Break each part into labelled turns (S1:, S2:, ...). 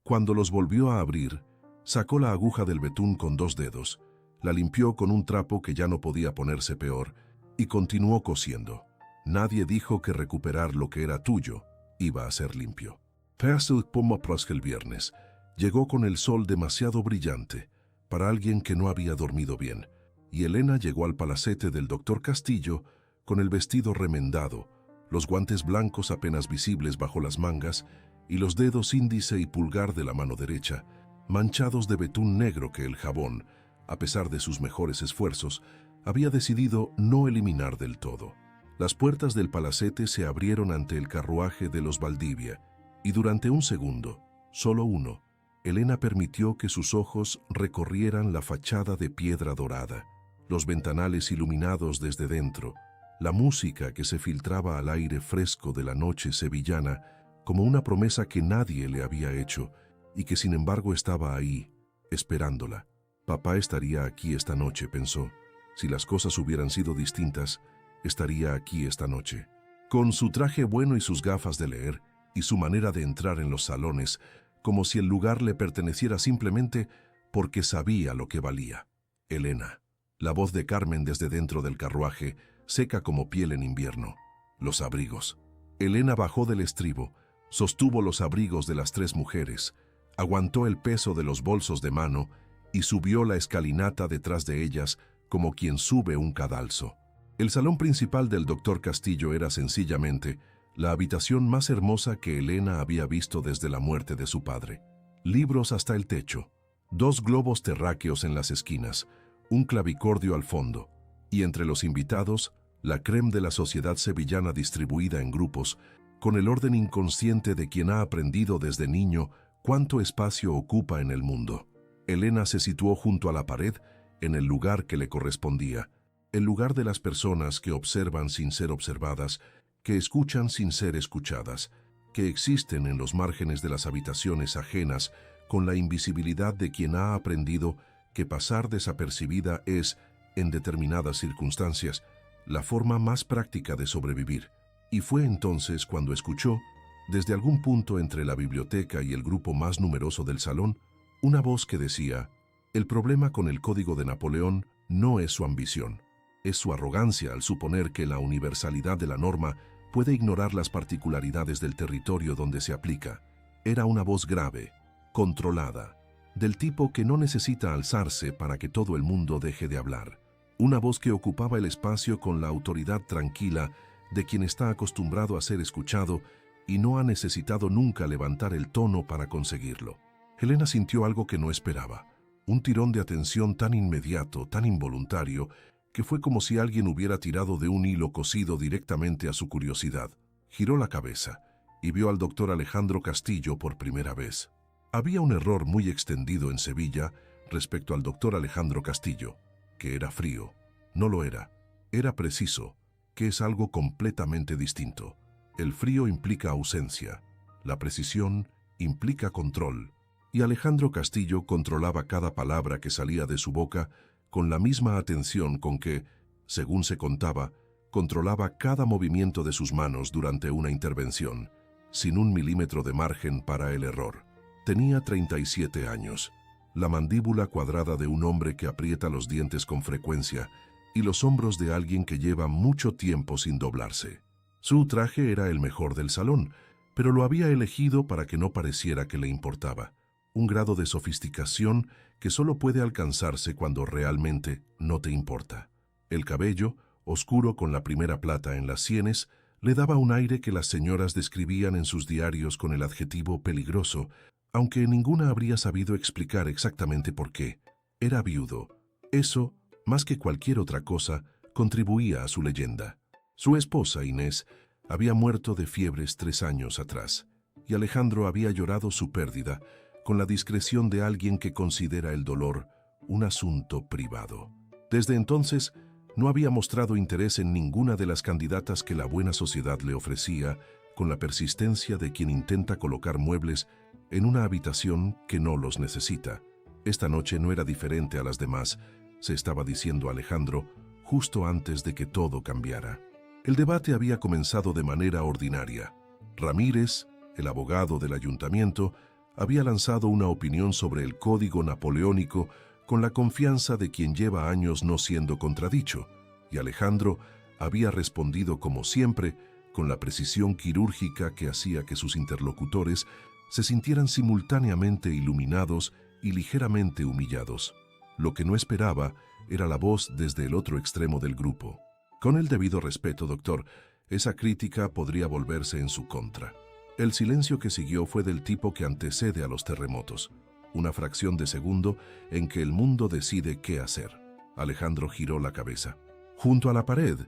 S1: Cuando los volvió a abrir, sacó la aguja del betún con 2 dedos, la limpió con un trapo que ya no podía ponerse peor y continuó cosiendo. Nadie dijo que recuperar lo que era tuyo iba a ser limpio. El viernes llegó con el sol demasiado brillante para alguien que no había dormido bien, y Elena llegó al palacete del doctor Castillo con el vestido remendado, los guantes blancos apenas visibles bajo las mangas y los dedos índice y pulgar de la mano derecha, manchados de betún negro que el jabón, a pesar de sus mejores esfuerzos, había decidido no eliminar del todo. Las puertas del palacete se abrieron ante el carruaje de los Valdivia, y durante un segundo, solo uno, Elena permitió que sus ojos recorrieran la fachada de piedra dorada, los ventanales iluminados desde dentro, la música que se filtraba al aire fresco de la noche sevillana como una promesa que nadie le había hecho y que sin embargo estaba ahí, esperándola. Papá estaría aquí esta noche, pensó. Si las cosas hubieran sido distintas, estaría aquí esta noche. Con su traje bueno y sus gafas de leer y su manera de entrar en los salones, como si el lugar le perteneciera simplemente porque sabía lo que valía. Elena. La voz de Carmen desde dentro del carruaje, seca como piel en invierno. Los abrigos. Elena bajó del estribo, sostuvo los abrigos de las 3 mujeres, aguantó el peso de los bolsos de mano y subió la escalinata detrás de ellas como quien sube un cadalso. El salón principal del doctor Castillo era sencillamente la habitación más hermosa que Elena había visto desde la muerte de su padre. Libros hasta el techo, 2 globos terráqueos en las esquinas, un clavicordio al fondo, y entre los invitados, la crème de la sociedad sevillana distribuida en grupos, con el orden inconsciente de quien ha aprendido desde niño cuánto espacio ocupa en el mundo. Elena se situó junto a la pared, en el lugar que le correspondía, el lugar de las personas que observan sin ser observadas, que escuchan sin ser escuchadas, que existen en los márgenes de las habitaciones ajenas con la invisibilidad de quien ha aprendido que pasar desapercibida es, en determinadas circunstancias, la forma más práctica de sobrevivir. Y fue entonces cuando escuchó, desde algún punto entre la biblioteca y el grupo más numeroso del salón, una voz que decía: el problema con el Código de Napoleón no es su ambición, es su arrogancia al suponer que la universalidad de la norma puede ignorar las particularidades del territorio donde se aplica. Era una voz grave, controlada, del tipo que no necesita alzarse para que todo el mundo deje de hablar. Una voz que ocupaba el espacio con la autoridad tranquila de quien está acostumbrado a ser escuchado y no ha necesitado nunca levantar el tono para conseguirlo. Elena sintió algo que no esperaba, un tirón de atención tan inmediato, tan involuntario, que fue como si alguien hubiera tirado de un hilo cosido directamente a su curiosidad. Giró la cabeza y vio al doctor Alejandro Castillo por primera vez. Había un error muy extendido en Sevilla respecto al doctor Alejandro Castillo, que era frío. No lo era. Era preciso, que es algo completamente distinto. El frío implica ausencia, la precisión implica control, y Alejandro Castillo controlaba cada palabra que salía de su boca con la misma atención con que, según se contaba, controlaba cada movimiento de sus manos durante una intervención, sin un milímetro de margen para el error. Tenía 37 años, la mandíbula cuadrada de un hombre que aprieta los dientes con frecuencia y los hombros de alguien que lleva mucho tiempo sin doblarse. Su traje era el mejor del salón, pero lo había elegido para que no pareciera que le importaba. Un grado de sofisticación que solo puede alcanzarse cuando realmente no te importa. El cabello, oscuro con la primera plata en las sienes, le daba un aire que las señoras describían en sus diarios con el adjetivo peligroso, aunque ninguna habría sabido explicar exactamente por qué. Era viudo. Eso, más que cualquier otra cosa, contribuía a su leyenda. Su esposa, Inés, había muerto de fiebres 3 años atrás, y Alejandro había llorado su pérdida con la discreción de alguien que considera el dolor un asunto privado. Desde entonces, no había mostrado interés en ninguna de las candidatas que la buena sociedad le ofrecía, con la persistencia de quien intenta colocar muebles en una habitación que no los necesita. Esta noche no era diferente a las demás, se estaba diciendo Alejandro, justo antes de que todo cambiara. El debate había comenzado de manera ordinaria. Ramírez, el abogado del ayuntamiento, había lanzado una opinión sobre el Código Napoleónico con la confianza de quien lleva años no siendo contradicho, y Alejandro había respondido como siempre, con la precisión quirúrgica que hacía que sus interlocutores se sintieran simultáneamente iluminados y ligeramente humillados. Lo que no esperaba era la voz desde el otro extremo del grupo. Con el debido respeto, doctor, esa crítica podría volverse en su contra. El silencio que siguió fue del tipo que antecede a los terremotos, una fracción de segundo en que el mundo decide qué hacer. Alejandro giró la cabeza. Junto a la pared,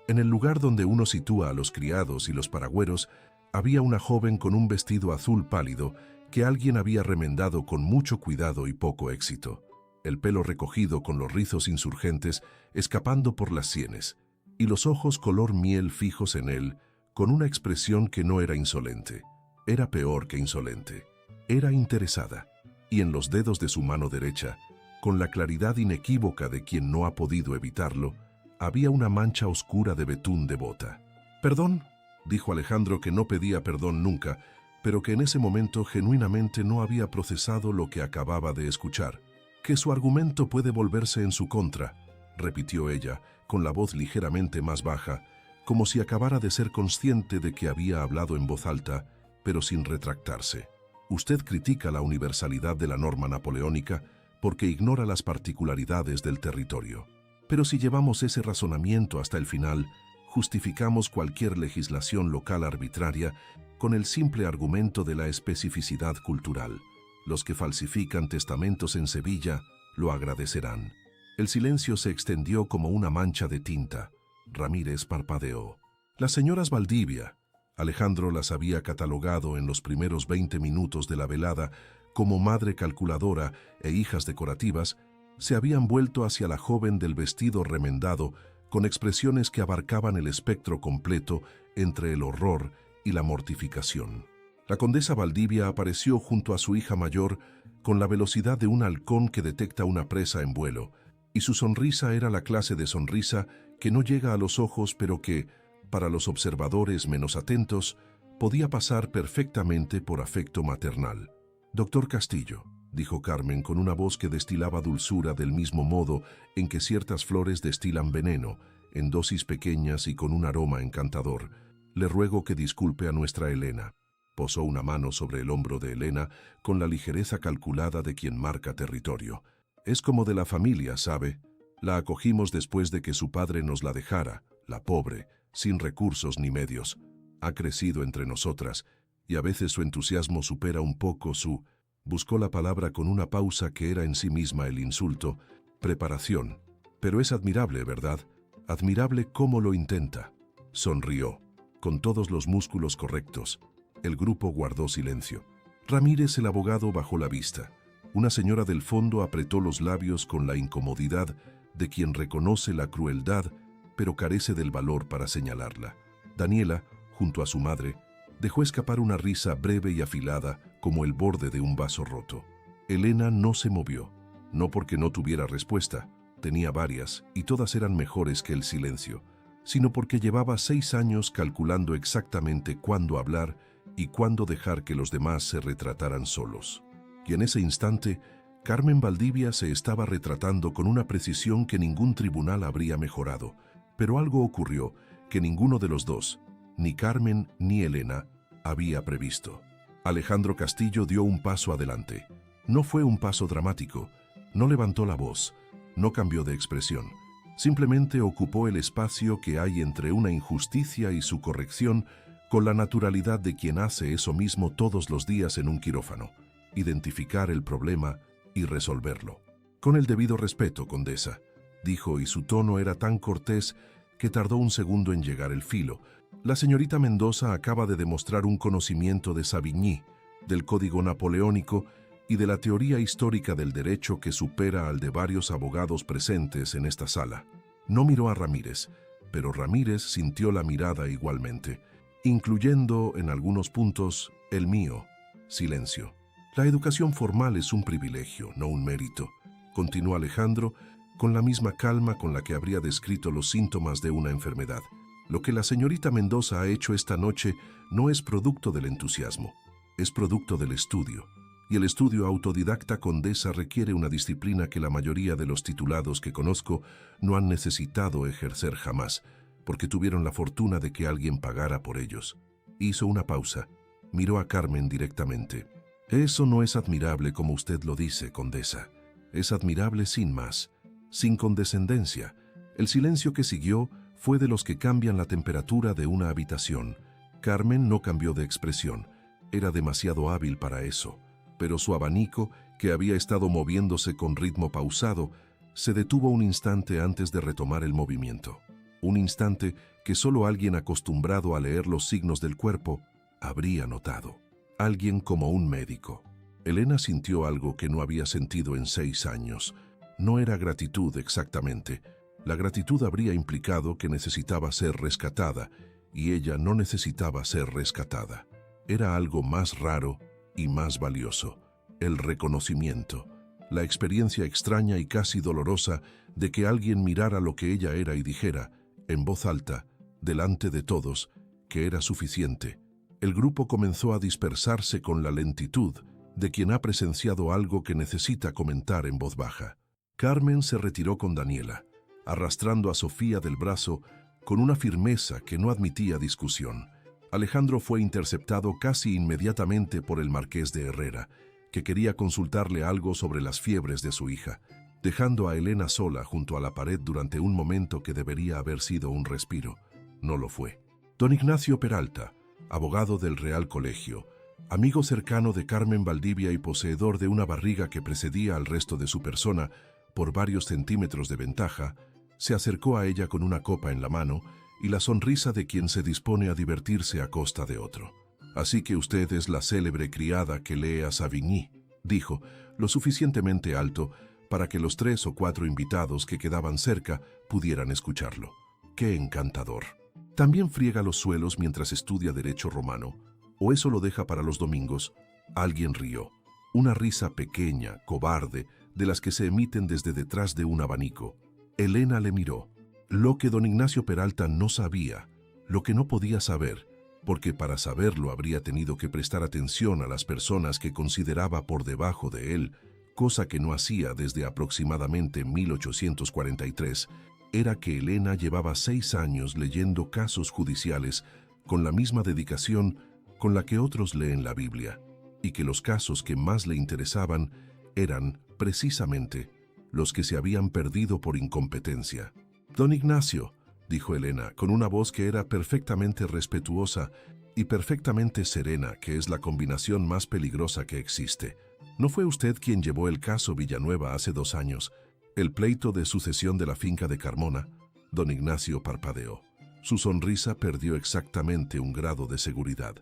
S1: en el lugar donde uno sitúa a los criados y los paragüeros, había una joven con un vestido azul pálido que alguien había remendado con mucho cuidado y poco éxito. El pelo recogido con los rizos insurgentes escapando por las sienes, y los ojos color miel fijos en él, con una expresión que no era insolente. Era peor que insolente. Era interesada, y en los dedos de su mano derecha, con la claridad inequívoca de quien no ha podido evitarlo, había una mancha oscura de betún de bota. «Perdón», dijo Alejandro, que no pedía perdón nunca, pero que en ese momento genuinamente no había procesado lo que acababa de escuchar. «Que su argumento puede volverse en su contra», repitió ella, con la voz ligeramente más baja, como si acabara de ser consciente de que había hablado en voz alta, pero sin retractarse. «Usted critica la universalidad de la norma napoleónica porque ignora las particularidades del territorio. Pero si llevamos ese razonamiento hasta el final, justificamos cualquier legislación local arbitraria con el simple argumento de la especificidad cultural. Los que falsifican testamentos en Sevilla lo agradecerán». El silencio se extendió como una mancha de tinta. Ramírez parpadeó. Las señoras Valdivia, Alejandro las había catalogado en los primeros 20 minutos de la velada como madre calculadora e hijas decorativas, se habían vuelto hacia la joven del vestido remendado con expresiones que abarcaban el espectro completo entre el horror y la mortificación. La condesa Valdivia apareció junto a su hija mayor con la velocidad de un halcón que detecta una presa en vuelo, y su sonrisa era la clase de sonrisa que no llega a los ojos, pero que, para los observadores menos atentos, podía pasar perfectamente por afecto maternal. «Doctor Castillo», dijo Carmen con una voz que destilaba dulzura del mismo modo en que ciertas flores destilan veneno, en dosis pequeñas y con un aroma encantador, «le ruego que disculpe a nuestra Elena». Posó una mano sobre el hombro de Elena con la ligereza calculada de quien marca territorio. «Es como de la familia, ¿sabe? La acogimos después de que su padre nos la dejara, la pobre, sin recursos ni medios. Ha crecido entre nosotras, y a veces su entusiasmo supera un poco su...». Buscó la palabra con una pausa que era en sí misma el insulto, «preparación». «Pero es admirable, ¿verdad? Admirable cómo lo intenta». Sonrió, con todos los músculos correctos. El grupo guardó silencio. Ramírez, el abogado, bajó la vista. Una señora del fondo apretó los labios con la incomodidad de quien reconoce la crueldad, pero carece del valor para señalarla. Daniela, junto a su madre, dejó escapar una risa breve y afilada como el borde de un vaso roto. Elena no se movió, no porque no tuviera respuesta, tenía varias y todas eran mejores que el silencio, sino porque llevaba 6 años calculando exactamente cuándo hablar y cuándo dejar que los demás se retrataran solos. Y en ese instante, Carmen Valdivia se estaba retratando con una precisión que ningún tribunal habría mejorado, pero algo ocurrió que ninguno de los dos, ni Carmen ni Elena, había previsto. Alejandro Castillo dio un paso adelante. No fue un paso dramático, no levantó la voz, no cambió de expresión. Simplemente ocupó el espacio que hay entre una injusticia y su corrección con la naturalidad de quien hace eso mismo todos los días en un quirófano: identificar el problema y resolverlo. «Con el debido respeto, condesa», dijo, y su tono era tan cortés que tardó un segundo en llegar el filo. «La señorita Mendoza acaba de demostrar un conocimiento de Savigny, del Código Napoleónico y de la teoría histórica del derecho que supera al de varios abogados presentes en esta sala». No miró a Ramírez, pero Ramírez sintió la mirada igualmente, incluyendo, en algunos puntos, el mío. Silencio. «La educación formal es un privilegio, no un mérito», continuó Alejandro, con la misma calma con la que habría descrito los síntomas de una enfermedad. «Lo que la señorita Mendoza ha hecho esta noche no es producto del entusiasmo, es producto del estudio. y el estudio autodidacta, Condesa, requiere una disciplina que la mayoría de los titulados que conozco no han necesitado ejercer jamás, porque tuvieron la fortuna de que alguien pagara por ellos. Hizo una pausa. Miró a Carmen directamente. Eso no es admirable como usted lo dice, Condesa. Es admirable sin más, sin condescendencia. El silencio que siguió fue de los que cambian la temperatura de una habitación. Carmen no cambió de expresión. Era demasiado hábil para eso. Pero su abanico, que había estado moviéndose con ritmo pausado, se detuvo un instante antes de retomar el movimiento. Un instante que solo alguien acostumbrado a leer los signos del cuerpo habría notado. Alguien como un médico. Elena sintió algo que no había sentido en 6 años. No era gratitud exactamente. La gratitud habría implicado que necesitaba ser rescatada, y ella no necesitaba ser rescatada. Era algo más raro y más valioso. El reconocimiento. La experiencia extraña y casi dolorosa de que alguien mirara lo que ella era y dijera, en voz alta, delante de todos, que era suficiente. El grupo comenzó a dispersarse con la lentitud de quien ha presenciado algo que necesita comentar en voz baja. Carmen se retiró con Daniela, arrastrando a Sofía del brazo con una firmeza que no admitía discusión. Alejandro fue interceptado casi inmediatamente por el marqués de Herrera, que quería consultarle algo sobre las fiebres de su hija, dejando a Elena sola junto a la pared durante un momento que debería haber sido un respiro. No lo fue. Don Ignacio Peralta, abogado del Real Colegio, amigo cercano de Carmen Valdivia y poseedor de una barriga que precedía al resto de su persona por varios centímetros de ventaja, se acercó a ella con una copa en la mano y la sonrisa de quien se dispone a divertirse a costa de otro. «Así que usted es la célebre criada que lee a Savigny», dijo, lo suficientemente alto para que los 3 o 4 invitados que quedaban cerca pudieran escucharlo. ¡Qué encantador! ¿También friega los suelos mientras estudia derecho romano? ¿O eso lo deja para los domingos? Alguien rió. Una risa pequeña, cobarde, de las que se emiten desde detrás de un abanico. Elena le miró. Lo que don Ignacio Peralta no sabía, lo que no podía saber, porque para saberlo habría tenido que prestar atención a las personas que consideraba por debajo de él, cosa que no hacía desde aproximadamente 1843, era que Elena llevaba 6 años leyendo casos judiciales con la misma dedicación con la que otros leen la Biblia, y que los casos que más le interesaban eran, precisamente, los que se habían perdido por incompetencia. «Don Ignacio», dijo Elena, con una voz que era perfectamente respetuosa y perfectamente serena, que es la combinación más peligrosa que existe. ¿No fue usted quien llevó el caso Villanueva hace 2 años, el pleito de sucesión de la finca de Carmona? Don Ignacio parpadeó. Su sonrisa perdió exactamente un grado de seguridad.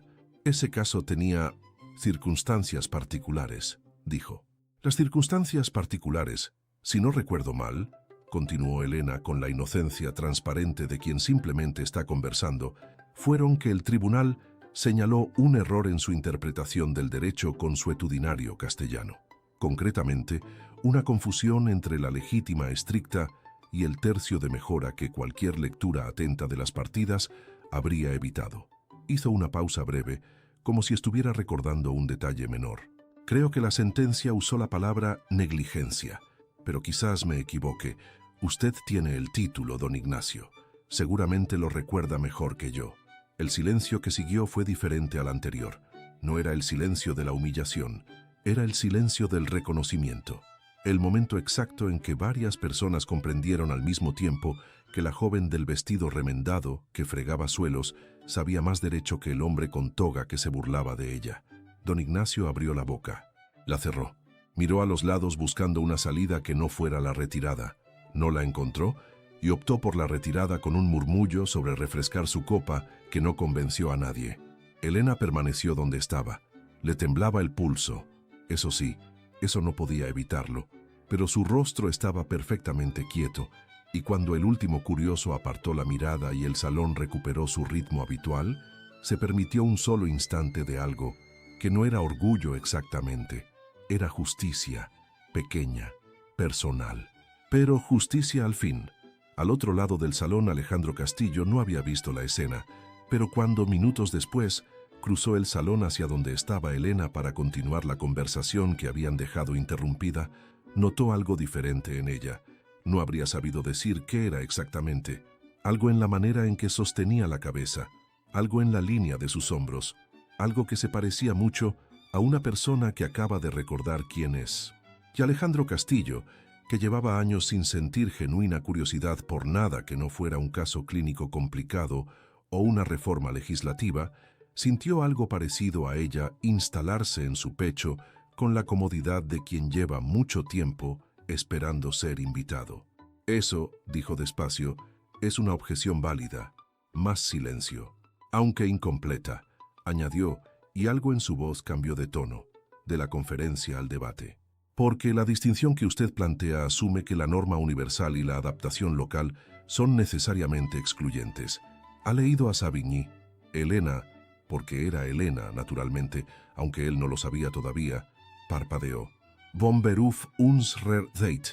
S1: Ese caso tenía circunstancias particulares, dijo. Las circunstancias particulares, si no recuerdo mal, continuó Elena con la inocencia transparente de quien simplemente está conversando, fueron que el tribunal señaló un error en su interpretación del derecho consuetudinario castellano. Concretamente, una confusión entre la legítima estricta y el tercio de mejora que cualquier lectura atenta de las partidas habría evitado. Hizo una pausa breve, como si estuviera recordando un detalle menor. Creo que la sentencia usó la palabra negligencia, pero quizás me equivoque. Usted tiene el título, don Ignacio. Seguramente lo recuerda mejor que yo. El silencio que siguió fue diferente al anterior. No era el silencio de la humillación, era el silencio del reconocimiento. El momento exacto en que varias personas comprendieron al mismo tiempo que la joven del vestido remendado, que fregaba suelos, sabía más derecho que el hombre con toga que se burlaba de ella. Don Ignacio abrió la boca. La cerró. Miró a los lados buscando una salida que no fuera la retirada. No la encontró y optó por la retirada con un murmullo sobre refrescar su copa que no convenció a nadie. Elena permaneció donde estaba. Le temblaba el pulso. Eso sí, eso no podía evitarlo, pero su rostro estaba perfectamente quieto, y cuando el último curioso apartó la mirada y el salón recuperó su ritmo habitual, se permitió un solo instante de algo que no era orgullo exactamente, era justicia, pequeña, personal. Pero justicia al fin. Al otro lado del salón Alejandro Castillo no había visto la escena, pero cuando minutos después Cruzó el salón hacia donde estaba Elena para continuar la conversación que habían dejado interrumpida. Notó algo diferente en ella. No habría sabido decir qué era exactamente. Algo en la manera en que sostenía la cabeza, algo en la línea de sus hombros, algo que se parecía mucho a una persona que acaba de recordar quién es. Y Alejandro Castillo, que llevaba años sin sentir genuina curiosidad por nada que no fuera un caso clínico complicado o una reforma legislativa, sintió algo parecido a ella instalarse en su pecho con la comodidad de quien lleva mucho tiempo esperando ser invitado. Eso, dijo despacio, es una objeción válida. Más silencio. Aunque incompleta, añadió, y algo en su voz cambió de tono, de la conferencia al debate. Porque la distinción que usted plantea asume que la norma universal y la adaptación local son necesariamente excluyentes. Ha leído a Savigny. Elena, porque era Elena, naturalmente, aunque él no lo sabía todavía, parpadeó. Von Beruf unsere Zeit,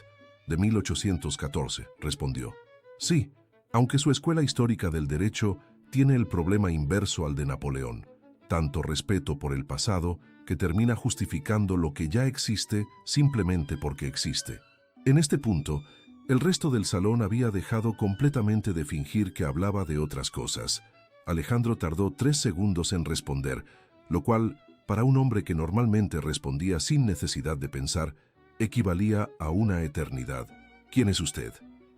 S1: de 1814, respondió. Sí, aunque su escuela histórica del derecho tiene el problema inverso al de Napoleón, tanto respeto por el pasado que termina justificando lo que ya existe simplemente porque existe. En este punto, el resto del salón había dejado completamente de fingir que hablaba de otras cosas. Alejandro tardó 3 segundos en responder, lo cual, para un hombre que normalmente respondía sin necesidad de pensar, equivalía a una eternidad. ¿Quién es usted?,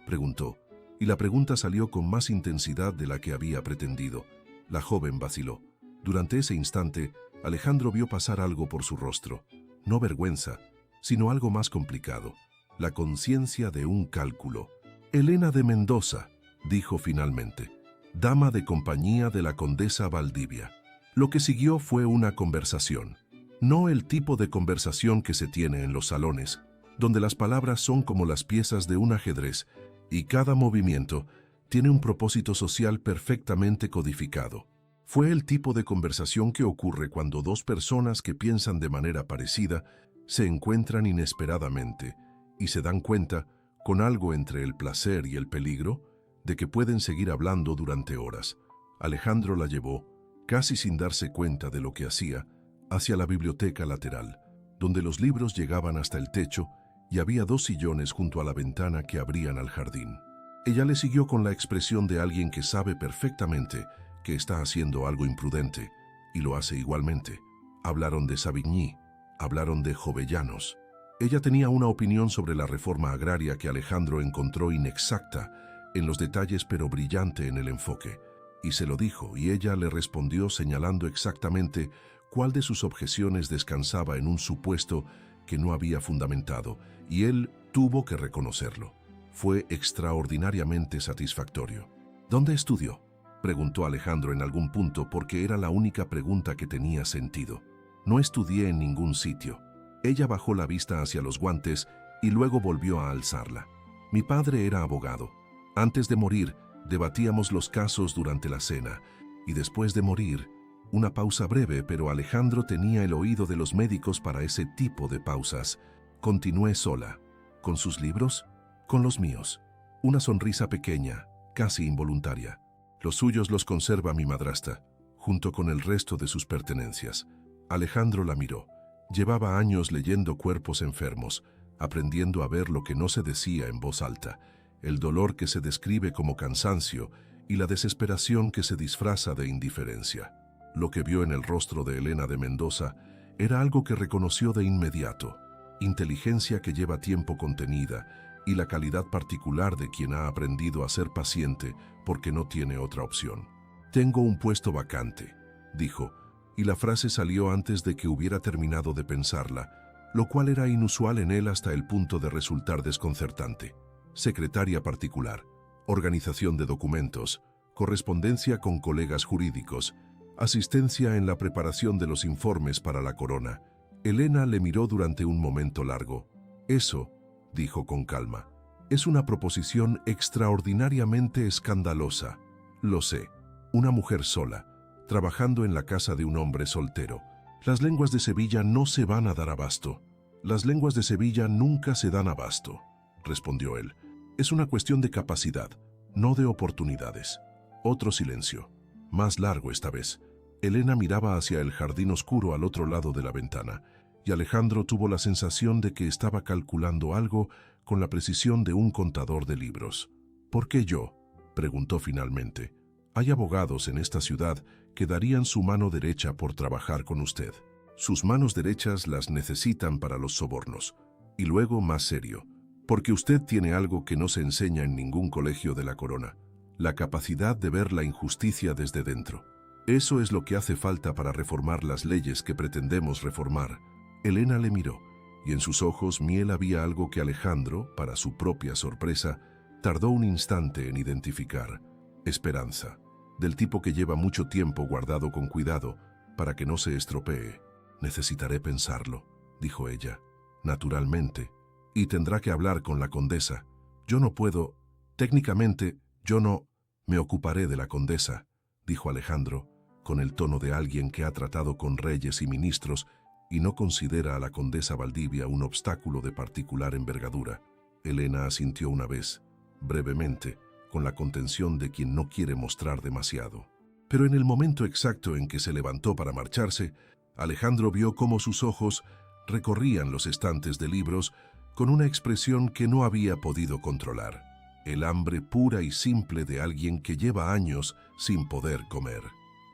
S1: preguntó, y la pregunta salió con más intensidad de la que había pretendido. La joven vaciló. Durante ese instante, Alejandro vio pasar algo por su rostro. No vergüenza, sino algo más complicado. La conciencia de un cálculo. Elena de Mendoza, dijo finalmente. Dama de compañía de la condesa Valdivia. Lo que siguió fue una conversación. No el tipo de conversación que se tiene en los salones, donde las palabras son como las piezas de un ajedrez y cada movimiento tiene un propósito social perfectamente codificado. Fue el tipo de conversación que ocurre cuando dos personas que piensan de manera parecida se encuentran inesperadamente y se dan cuenta, con algo entre el placer y el peligro, de que pueden seguir hablando durante horas. Alejandro la llevó, casi sin darse cuenta de lo que hacía, hacia la biblioteca lateral, donde los libros llegaban hasta el techo y había 2 sillones junto a la ventana que abrían al jardín. Ella le siguió con la expresión de alguien que sabe perfectamente que está haciendo algo imprudente, y lo hace igualmente. Hablaron de Savigny, hablaron de Jovellanos. Ella tenía una opinión sobre la reforma agraria que Alejandro encontró inexacta en los detalles pero brillante en el enfoque, y se lo dijo, y ella le respondió señalando exactamente cuál de sus objeciones descansaba en un supuesto que no había fundamentado, y él tuvo que reconocerlo. Fue extraordinariamente satisfactorio. ¿Dónde estudió?, preguntó Alejandro en algún punto porque era la única pregunta que tenía sentido. No estudié en ningún sitio. Ella bajó la vista hacia los guantes y luego volvió a alzarla. Mi padre era abogado. Antes de morir, debatíamos los casos durante la cena, y después de morir, una pausa breve, pero Alejandro tenía el oído de los médicos para ese tipo de pausas. Continué sola. ¿Con sus libros? Con los míos. Una sonrisa pequeña, casi involuntaria. Los suyos los conserva mi madrastra, junto con el resto de sus pertenencias. Alejandro la miró. Llevaba años leyendo cuerpos enfermos, aprendiendo a ver lo que no se decía en voz alta, el dolor que se describe como cansancio y la desesperación que se disfraza de indiferencia. Lo que vio en el rostro de Elena de Mendoza era algo que reconoció de inmediato, inteligencia que lleva tiempo contenida y la calidad particular de quien ha aprendido a ser paciente porque no tiene otra opción. Tengo un puesto vacante, dijo, y la frase salió antes de que hubiera terminado de pensarla, lo cual era inusual en él hasta el punto de resultar desconcertante. Secretaria particular, organización de documentos, correspondencia con colegas jurídicos, asistencia en la preparación de los informes para la corona. Elena le miró durante un momento largo. Eso, dijo con calma, es una proposición extraordinariamente escandalosa. Lo sé, una mujer sola, trabajando en la casa de un hombre soltero. Las lenguas de Sevilla no se van a dar abasto. Las lenguas de Sevilla nunca se dan abasto, respondió él. Es una cuestión de capacidad, no de oportunidades. Otro silencio, más largo esta vez. Elena miraba hacia el jardín oscuro al otro lado de la ventana, y Alejandro tuvo la sensación de que estaba calculando algo con la precisión de un contador de libros. ¿Por qué yo?, preguntó finalmente. Hay abogados en esta ciudad que darían su mano derecha por trabajar con usted. Sus manos derechas las necesitan para los sobornos. Y luego, más serio, porque usted tiene algo que no se enseña en ningún colegio de la corona: la capacidad de ver la injusticia desde dentro. Eso es lo que hace falta para reformar las leyes que pretendemos reformar. Elena le miró, y en sus ojos miel había algo que Alejandro, para su propia sorpresa, tardó un instante en identificar: esperanza, del tipo que lleva mucho tiempo guardado con cuidado para que no se estropee. Necesitaré pensarlo, dijo ella. Naturalmente. Y tendrá que hablar con la condesa. Yo no puedo. Técnicamente, yo no. Me ocuparé de la condesa, dijo Alejandro, con el tono de alguien que ha tratado con reyes y ministros y no considera a la condesa Valdivia un obstáculo de particular envergadura. Elena asintió una vez, brevemente, con la contención de quien no quiere mostrar demasiado. Pero en el momento exacto en que se levantó para marcharse, Alejandro vio cómo sus ojos recorrían los estantes de libros con una expresión que no había podido controlar: el hambre pura y simple de alguien que lleva años sin poder comer.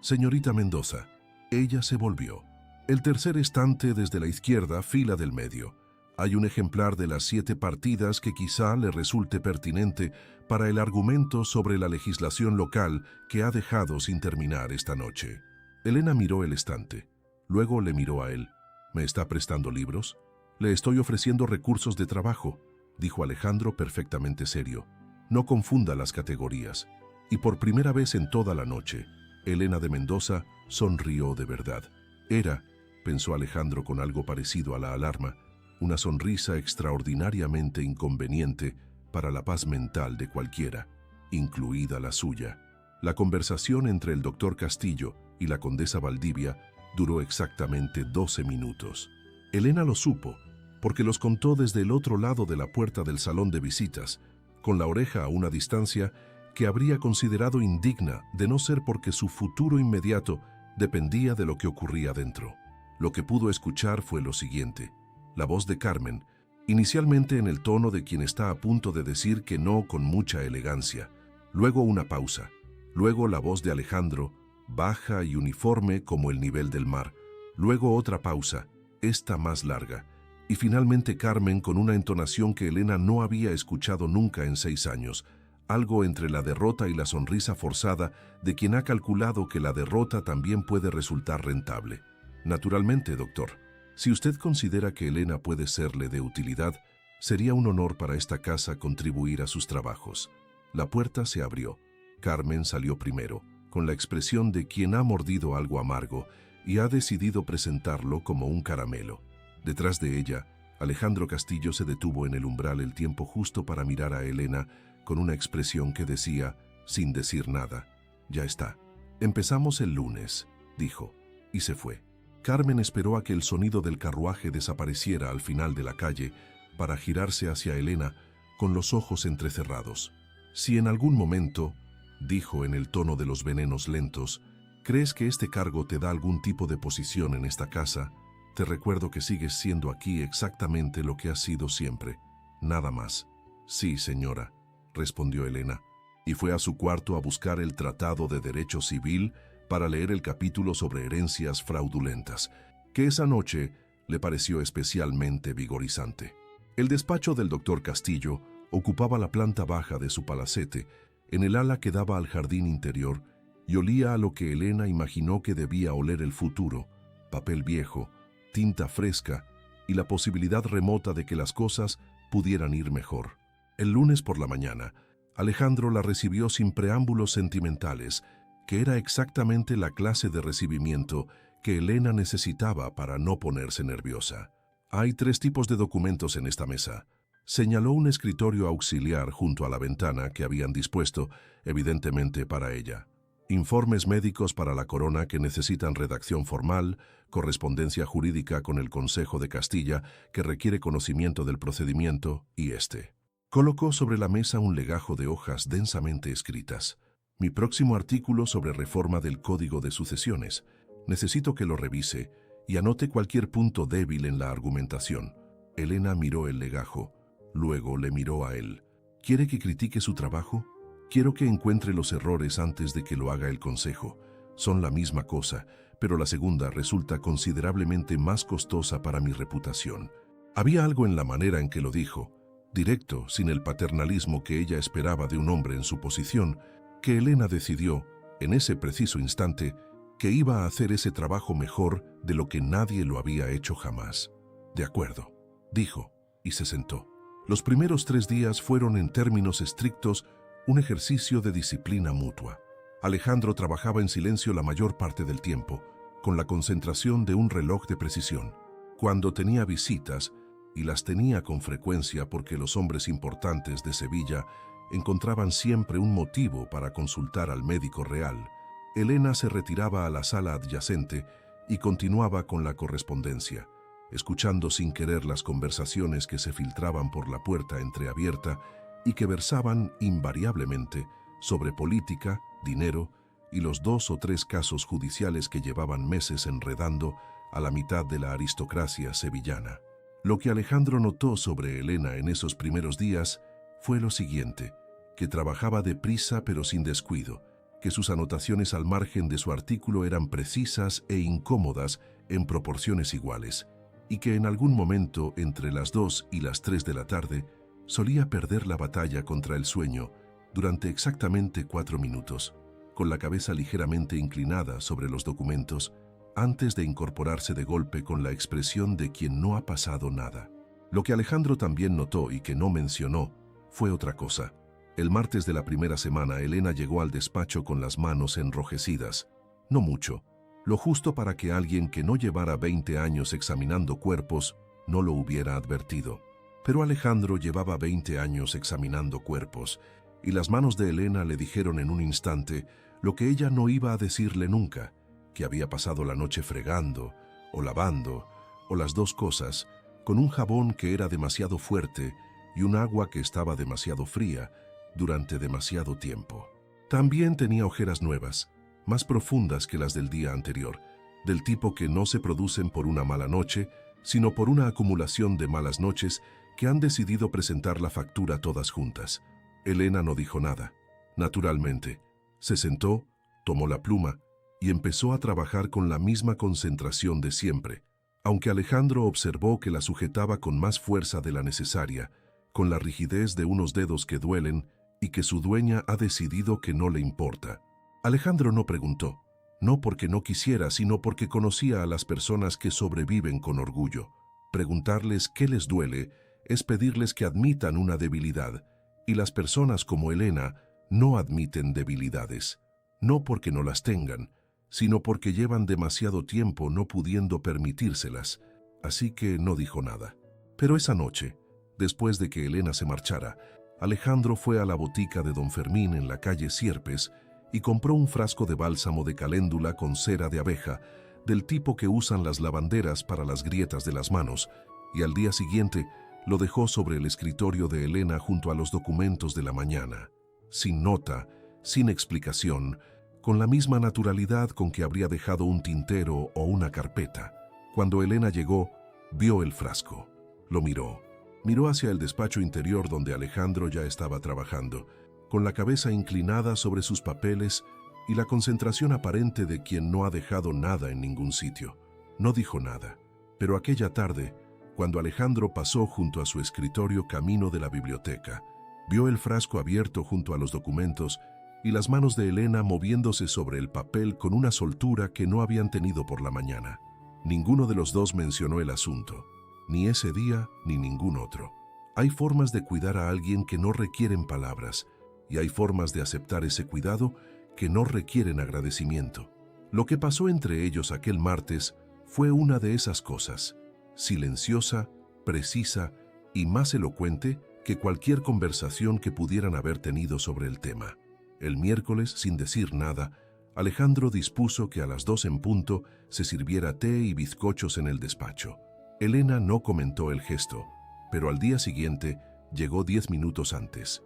S1: Señorita Mendoza. Ella se volvió. El tercer estante desde la izquierda, fila del medio. Hay un ejemplar de las 7 partidas que quizá le resulte pertinente para el argumento sobre la legislación local que ha dejado sin terminar esta noche. Elena miró el estante. Luego le miró a él. ¿Me está prestando libros? Le estoy ofreciendo recursos de trabajo, dijo Alejandro perfectamente serio. No confunda las categorías. Y por primera vez en toda la noche, Elena de Mendoza sonrió de verdad. Era, pensó Alejandro con algo parecido a la alarma, una sonrisa extraordinariamente inconveniente para la paz mental de cualquiera, incluida la suya. La conversación entre el doctor Castillo y la condesa Valdivia duró exactamente 12 minutos. Elena lo supo, porque los contó desde el otro lado de la puerta del salón de visitas, con la oreja a una distancia que habría considerado indigna de no ser porque su futuro inmediato dependía de lo que ocurría dentro. Lo que pudo escuchar fue lo siguiente: la voz de Carmen, inicialmente en el tono de quien está a punto de decir que no con mucha elegancia, luego una pausa, luego la voz de Alejandro, baja y uniforme como el nivel del mar, luego otra pausa, esta más larga, y finalmente Carmen con una entonación que Elena no había escuchado nunca en 6 años, algo entre la derrota y la sonrisa forzada de quien ha calculado que la derrota también puede resultar rentable. Naturalmente, doctor, si usted considera que Elena puede serle de utilidad, sería un honor para esta casa contribuir a sus trabajos. La puerta se abrió. Carmen salió primero, con la expresión de quien ha mordido algo amargo y ha decidido presentarlo como un caramelo. Detrás de ella, Alejandro Castillo se detuvo en el umbral el tiempo justo para mirar a Elena con una expresión que decía, sin decir nada: ya está. Empezamos el lunes, dijo, y se fue. Carmen esperó a que el sonido del carruaje desapareciera al final de la calle para girarse hacia Elena con los ojos entrecerrados. Si en algún momento, dijo en el tono de los venenos lentos, crees que este cargo te da algún tipo de posición en esta casa, te recuerdo que sigues siendo aquí exactamente lo que has sido siempre, nada más. Sí, señora, respondió Elena, y fue a su cuarto a buscar el Tratado de Derecho Civil para leer el capítulo sobre herencias fraudulentas, que esa noche le pareció especialmente vigorizante. El despacho del doctor Castillo ocupaba la planta baja de su palacete, en el ala que daba al jardín interior, y olía a lo que Elena imaginó que debía oler el futuro: papel viejo, tinta fresca y la posibilidad remota de que las cosas pudieran ir mejor. El lunes por la mañana, Alejandro la recibió sin preámbulos sentimentales, que era exactamente la clase de recibimiento que Elena necesitaba para no ponerse nerviosa. Hay 3 tipos de documentos en esta mesa. Señaló un escritorio auxiliar junto a la ventana que habían dispuesto, evidentemente para ella. Informes médicos para la corona que necesitan redacción formal, correspondencia jurídica con el Consejo de Castilla que requiere conocimiento del procedimiento, y este. Colocó sobre la mesa un legajo de hojas densamente escritas. Mi próximo artículo sobre reforma del Código de Sucesiones. Necesito que lo revise y anote cualquier punto débil en la argumentación. Elena miró el legajo. Luego le miró a él. ¿Quiere que critique su trabajo? Quiero que encuentre los errores antes de que lo haga el consejo. Son la misma cosa, pero la segunda resulta considerablemente más costosa para mi reputación. Había algo en la manera en que lo dijo, directo, sin el paternalismo que ella esperaba de un hombre en su posición, que Elena decidió, en ese preciso instante, que iba a hacer ese trabajo mejor de lo que nadie lo había hecho jamás. De acuerdo, dijo, y se sentó. Los primeros 3 días fueron en términos estrictos un ejercicio de disciplina mutua. Alejandro trabajaba en silencio la mayor parte del tiempo, con la concentración de un reloj de precisión. Cuando tenía visitas, y las tenía con frecuencia porque los hombres importantes de Sevilla encontraban siempre un motivo para consultar al médico real, Elena se retiraba a la sala adyacente y continuaba con la correspondencia, escuchando sin querer las conversaciones que se filtraban por la puerta entreabierta y que versaban invariablemente sobre política, dinero y los 2 o 3 casos judiciales que llevaban meses enredando a la mitad de la aristocracia sevillana. Lo que Alejandro notó sobre Elena en esos primeros días fue lo siguiente, que trabajaba deprisa pero sin descuido, que sus anotaciones al margen de su artículo eran precisas e incómodas en proporciones iguales, y que en algún momento entre las 2 y las 3 de la tarde solía perder la batalla contra el sueño durante exactamente 4 minutos, con la cabeza ligeramente inclinada sobre los documentos, antes de incorporarse de golpe con la expresión de quien no ha pasado nada. Lo que Alejandro también notó y que no mencionó fue otra cosa. El martes de la primera semana, Elena llegó al despacho con las manos enrojecidas. No mucho, lo justo para que alguien que no llevara 20 años examinando cuerpos no lo hubiera advertido. Pero Alejandro llevaba 20 años examinando cuerpos, y las manos de Elena le dijeron en un instante lo que ella no iba a decirle nunca, que había pasado la noche fregando, o lavando, o las 2 cosas, con un jabón que era demasiado fuerte y un agua que estaba demasiado fría, durante demasiado tiempo. También tenía ojeras nuevas, más profundas que las del día anterior, del tipo que no se producen por una mala noche, sino por una acumulación de malas noches que han decidido presentar la factura todas juntas. Elena no dijo nada. Naturalmente, se sentó, tomó la pluma y empezó a trabajar con la misma concentración de siempre, aunque Alejandro observó que la sujetaba con más fuerza de la necesaria, con la rigidez de unos dedos que duelen y que su dueña ha decidido que no le importa. Alejandro no preguntó, no porque no quisiera, sino porque conocía a las personas que sobreviven con orgullo. Preguntarles qué les duele es pedirles que admitan una debilidad, y las personas como Elena no admiten debilidades, no porque no las tengan, sino porque llevan demasiado tiempo no pudiendo permitírselas, así que no dijo nada. Pero esa noche, después de que Elena se marchara, Alejandro fue a la botica de don Fermín en la calle Sierpes y compró un frasco de bálsamo de caléndula con cera de abeja, del tipo que usan las lavanderas para las grietas de las manos, y al día siguiente lo dejó sobre el escritorio de Elena junto a los documentos de la mañana, sin nota, sin explicación, con la misma naturalidad con que habría dejado un tintero o una carpeta. Cuando Elena llegó, vio el frasco, lo miró. Miró hacia el despacho interior donde Alejandro ya estaba trabajando, con la cabeza inclinada sobre sus papeles y la concentración aparente de quien no ha dejado nada en ningún sitio. No dijo nada, pero aquella tarde, cuando Alejandro pasó junto a su escritorio camino de la biblioteca, vio el frasco abierto junto a los documentos y las manos de Elena moviéndose sobre el papel con una soltura que no habían tenido por la mañana. Ninguno de los dos mencionó el asunto, ni ese día ni ningún otro. Hay formas de cuidar a alguien que no requieren palabras, y hay formas de aceptar ese cuidado que no requieren agradecimiento. Lo que pasó entre ellos aquel martes fue una de esas cosas, silenciosa, precisa y más elocuente que cualquier conversación que pudieran haber tenido sobre el tema. El miércoles, sin decir nada, Alejandro dispuso que a las 2 en punto se sirviera té y bizcochos en el despacho. Elena no comentó el gesto, pero al día siguiente llegó 10 minutos antes.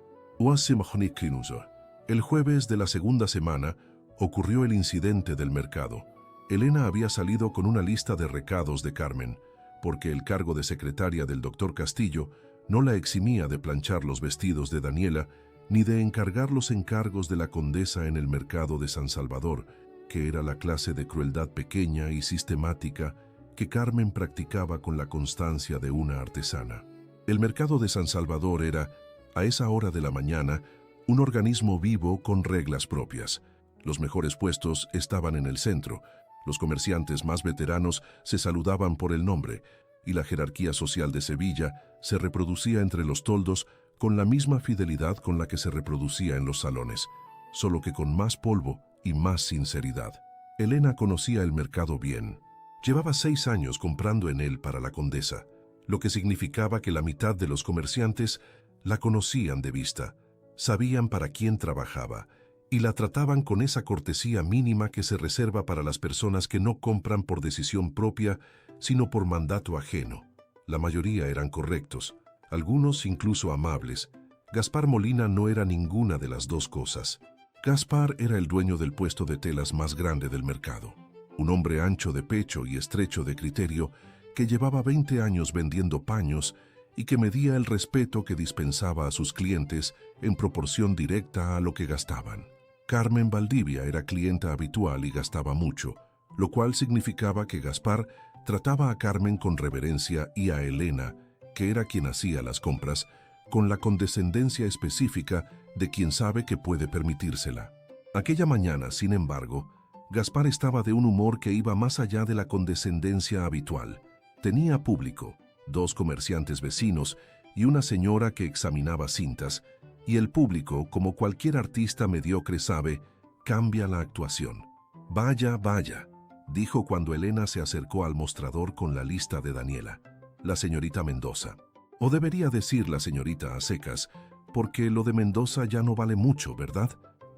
S1: El jueves de la segunda semana ocurrió el incidente del mercado. Elena había salido con una lista de recados de Carmen, porque el cargo de secretaria del doctor Castillo no la eximía de planchar los vestidos de Daniela ni de encargar los encargos de la condesa en el mercado de San Salvador, que era la clase de crueldad pequeña y sistemática que Carmen practicaba con la constancia de una artesana. El mercado de San Salvador era, a esa hora de la mañana, un organismo vivo con reglas propias. Los mejores puestos estaban en el centro, los comerciantes más veteranos se saludaban por el nombre, y la jerarquía social de Sevilla se reproducía entre los toldos con la misma fidelidad con la que se reproducía en los salones, solo que con más polvo y más sinceridad. Elena conocía el mercado bien. Llevaba 6 años comprando en él para la condesa, lo que significaba que la mitad de los comerciantes la conocían de vista, sabían para quién trabajaba y la trataban con esa cortesía mínima que se reserva para las personas que no compran por decisión propia, sino por mandato ajeno. La mayoría eran correctos, algunos incluso amables. Gaspar Molina no era ninguna de las dos cosas. Gaspar era el dueño del puesto de telas más grande del mercado, un hombre ancho de pecho y estrecho de criterio que llevaba 20 años vendiendo paños y que medía el respeto que dispensaba a sus clientes en proporción directa a lo que gastaban. Carmen Valdivia era clienta habitual y gastaba mucho, lo cual significaba que Gaspar trataba a Carmen con reverencia y a Elena, que era quien hacía las compras, con la condescendencia específica de quien sabe que puede permitírsela. Aquella mañana, sin embargo, Gaspar estaba de un humor que iba más allá de la condescendencia habitual. Tenía público, 2 comerciantes vecinos y una señora que examinaba cintas, y el público, como cualquier artista mediocre sabe, cambia la actuación. «Vaya, vaya», dijo cuando Elena se acercó al mostrador con la lista de Daniela. La señorita Mendoza. O debería decir la señorita a secas, porque lo de Mendoza ya no vale mucho, ¿verdad?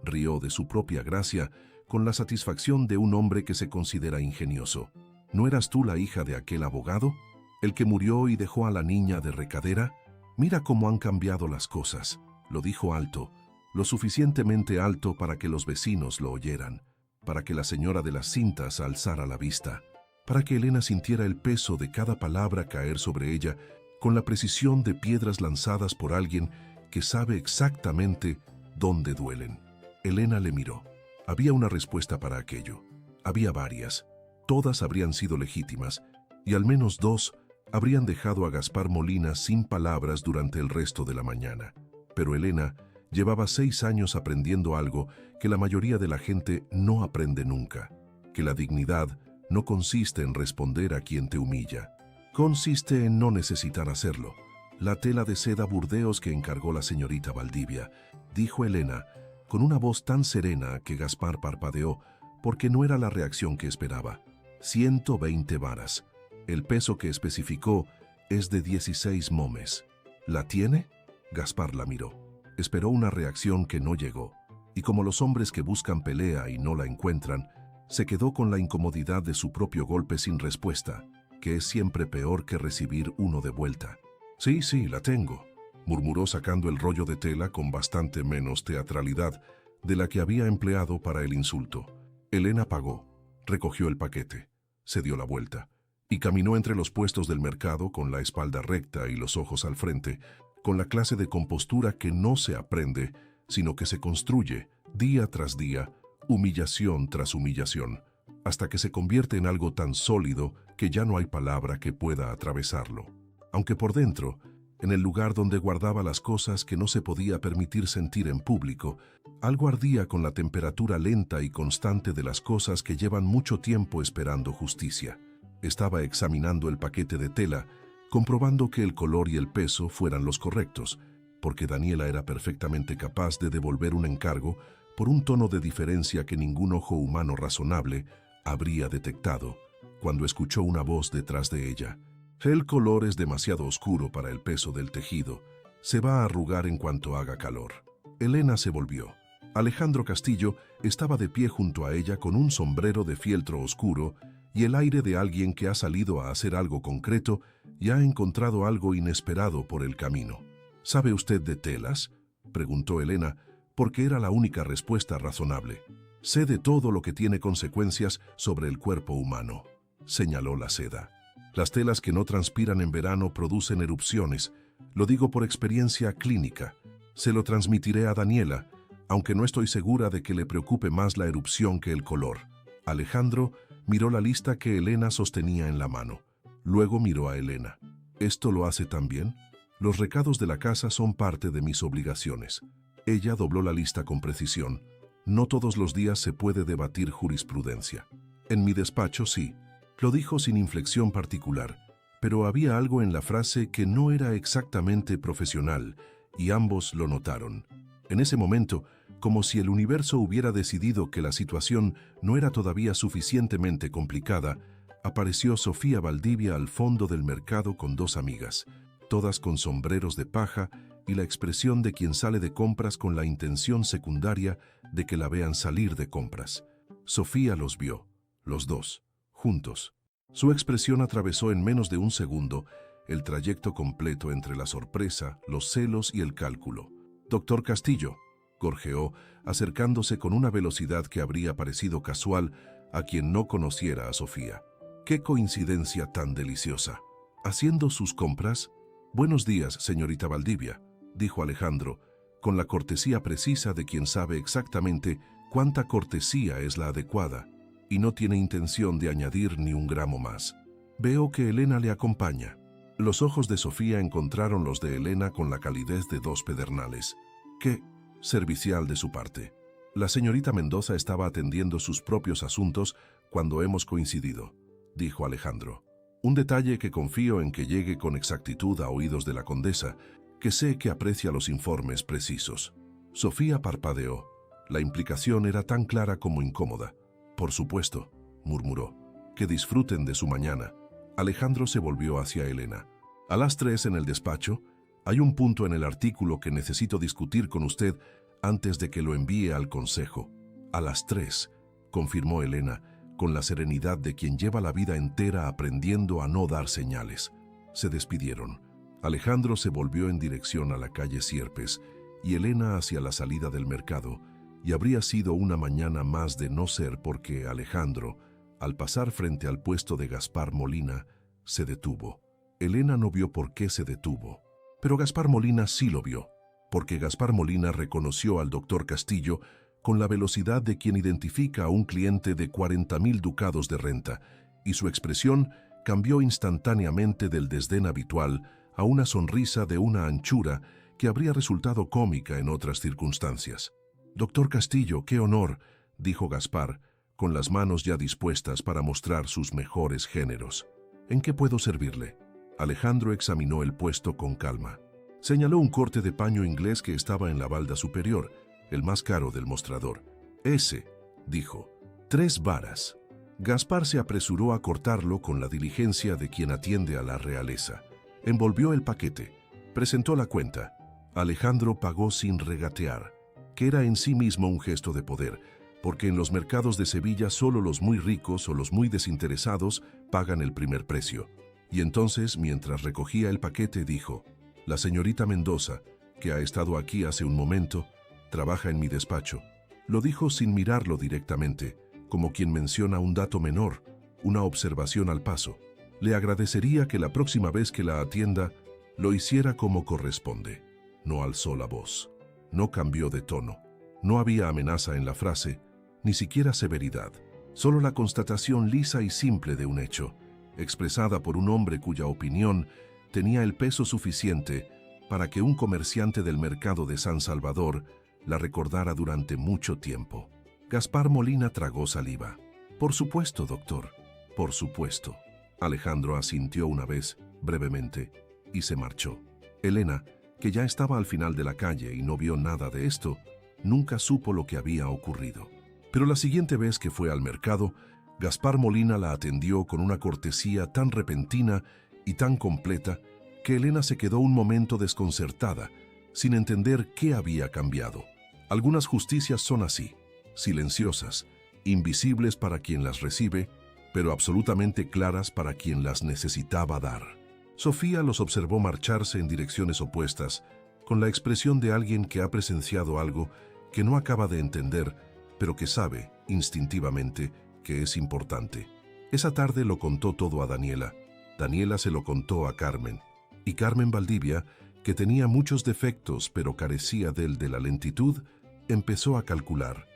S1: Rió de su propia gracia, con la satisfacción de un hombre que se considera ingenioso. ¿No eras tú la hija de aquel abogado? ¿El que murió y dejó a la niña de recadera? Mira cómo han cambiado las cosas. Lo dijo alto, lo suficientemente alto para que los vecinos lo oyeran, para que la señora de las cintas alzara la vista, para que Elena sintiera el peso de cada palabra caer sobre ella con la precisión de piedras lanzadas por alguien que sabe exactamente dónde duelen. Elena le miró. Había una respuesta para aquello. Había varias. Todas habrían sido legítimas, y al menos 2 habrían dejado a Gaspar Molina sin palabras durante el resto de la mañana. Pero Elena llevaba 6 años aprendiendo algo que la mayoría de la gente no aprende nunca, que la dignidad no consiste en responder a quien te humilla, consiste en no necesitar hacerlo. La tela de seda Burdeos que encargó la señorita Valdivia, dijo Elena, con una voz tan serena que Gaspar parpadeó, porque no era la reacción que esperaba. 120 varas. El peso que especificó es de 16 momes. ¿La tiene? Gaspar la miró. Esperó una reacción que no llegó, y como los hombres que buscan pelea y no la encuentran, se quedó con la incomodidad de su propio golpe sin respuesta, que es siempre peor que recibir uno de vuelta. Sí, la tengo, murmuró sacando el rollo de tela con bastante menos teatralidad de la que había empleado para el insulto. Elena pagó, recogió el paquete, se dio la vuelta, y caminó entre los puestos del mercado con la espalda recta y los ojos al frente, con la clase de compostura que no se aprende, sino que se construye día tras día, humillación tras humillación, hasta que se convierte en algo tan sólido que ya no hay palabra que pueda atravesarlo. Aunque por dentro, en el lugar donde guardaba las cosas que no se podía permitir sentir en público, algo ardía con la temperatura lenta y constante de las cosas que llevan mucho tiempo esperando justicia. Estaba examinando el paquete de tela, comprobando que el color y el peso fueran los correctos, porque Daniela era perfectamente capaz de devolver un encargo por un tono de diferencia que ningún ojo humano razonable habría detectado, cuando escuchó una voz detrás de ella. El color es demasiado oscuro para el peso del tejido. Se va a arrugar en cuanto haga calor. Elena se volvió. Alejandro Castillo estaba de pie junto a ella con un sombrero de fieltro oscuro y el aire de alguien que ha salido a hacer algo concreto y ha encontrado algo inesperado por el camino. ¿Sabe usted de telas?, preguntó Elena, porque era la única respuesta razonable. Sé de todo lo que tiene consecuencias sobre el cuerpo humano, señaló la seda. Las telas que no transpiran en verano producen erupciones. Lo digo por experiencia clínica. Se lo transmitiré a Daniela, aunque no estoy segura de que le preocupe más la erupción que el color. Alejandro miró la lista que Elena sostenía en la mano. Luego miró a Elena. ¿Esto lo hace también? Los recados de la casa son parte de mis obligaciones. Ella dobló la lista con precisión. No todos los días se puede debatir jurisprudencia. En mi despacho sí. Lo dijo sin inflexión particular, pero había algo en la frase que no era exactamente profesional, y ambos lo notaron. En ese momento, como si el universo hubiera decidido que la situación no era todavía suficientemente complicada, apareció Sofía Valdivia al fondo del mercado con dos amigas, todas con sombreros de paja y la expresión de quien sale de compras con la intención secundaria de que la vean salir de compras. Sofía los vio, los dos, juntos. Su expresión atravesó en menos de un segundo el trayecto completo entre la sorpresa, los celos y el cálculo. «Doctor Castillo», gorjeó, acercándose con una velocidad que habría parecido casual a quien no conociera a Sofía. «¡Qué coincidencia tan deliciosa! ¿Haciendo sus compras?» «Buenos días, señorita Valdivia», dijo Alejandro, con la cortesía precisa de quien sabe exactamente cuánta cortesía es la adecuada, y no tiene intención de añadir ni un gramo más. «Veo que Elena le acompaña». Los ojos de Sofía encontraron los de Elena con la calidez de dos pedernales. «Qué servicial de su parte. La señorita Mendoza estaba atendiendo sus propios asuntos cuando hemos coincidido», dijo Alejandro. «Un detalle que confío en que llegue con exactitud a oídos de la condesa, que sé que aprecia los informes precisos». Sofía parpadeó. La implicación era tan clara como incómoda. «Por supuesto», murmuró. «Que disfruten de su mañana». Alejandro se volvió hacia Elena. «A las 3 en el despacho. Hay un punto en el artículo que necesito discutir con usted antes de que lo envíe al consejo». «A las 3», confirmó Elena, con la serenidad de quien lleva la vida entera aprendiendo a no dar señales. Se despidieron. Alejandro se volvió en dirección a la calle Sierpes y Elena hacia la salida del mercado, y habría sido una mañana más de no ser porque Alejandro, al pasar frente al puesto de Gaspar Molina, se detuvo. Elena no vio por qué se detuvo, pero Gaspar Molina sí lo vio, porque Gaspar Molina reconoció al doctor Castillo con la velocidad de quien identifica a un cliente de 40,000 ducados de renta, y su expresión cambió instantáneamente del desdén habitual a una sonrisa de una anchura que habría resultado cómica en otras circunstancias. «Doctor Castillo, qué honor», dijo Gaspar, con las manos ya dispuestas para mostrar sus mejores géneros. «¿En qué puedo servirle?» Alejandro examinó el puesto con calma. Señaló un corte de paño inglés que estaba en la balda superior, el más caro del mostrador. «Ese», dijo, «3 varas». Gaspar se apresuró a cortarlo con la diligencia de quien atiende a la realeza. Envolvió el paquete, presentó la cuenta. Alejandro pagó sin regatear, que era en sí mismo un gesto de poder, porque en los mercados de Sevilla solo los muy ricos o los muy desinteresados pagan el primer precio. Y entonces, mientras recogía el paquete, dijo: «La señorita Mendoza, que ha estado aquí hace un momento, trabaja en mi despacho». Lo dijo sin mirarlo directamente, como quien menciona un dato menor, una observación al paso. Le agradecería que la próxima vez que la atienda lo hiciera como corresponde. No alzó la voz, no cambió de tono. No había amenaza en la frase, ni siquiera severidad, solo la constatación lisa y simple de un hecho, expresada por un hombre cuya opinión tenía el peso suficiente para que un comerciante del mercado de San Salvador la recordara durante mucho tiempo. Gaspar Molina tragó saliva. «Por supuesto, doctor, por supuesto». Alejandro asintió una vez, brevemente, y se marchó. Elena, que ya estaba al final de la calle y no vio nada de esto, nunca supo lo que había ocurrido. Pero la siguiente vez que fue al mercado, Gaspar Molina la atendió con una cortesía tan repentina y tan completa que Elena se quedó un momento desconcertada, sin entender qué había cambiado. Algunas justicias son así, silenciosas, invisibles para quien las recibe, pero absolutamente claras para quien las necesitaba dar. Sofía los observó marcharse en direcciones opuestas, con la expresión de alguien que ha presenciado algo que no acaba de entender, pero que sabe, instintivamente, que es importante. Esa tarde lo contó todo a Daniela. Daniela se lo contó a Carmen. Y Carmen Valdivia, que tenía muchos defectos pero carecía del de la lentitud, empezó a calcular.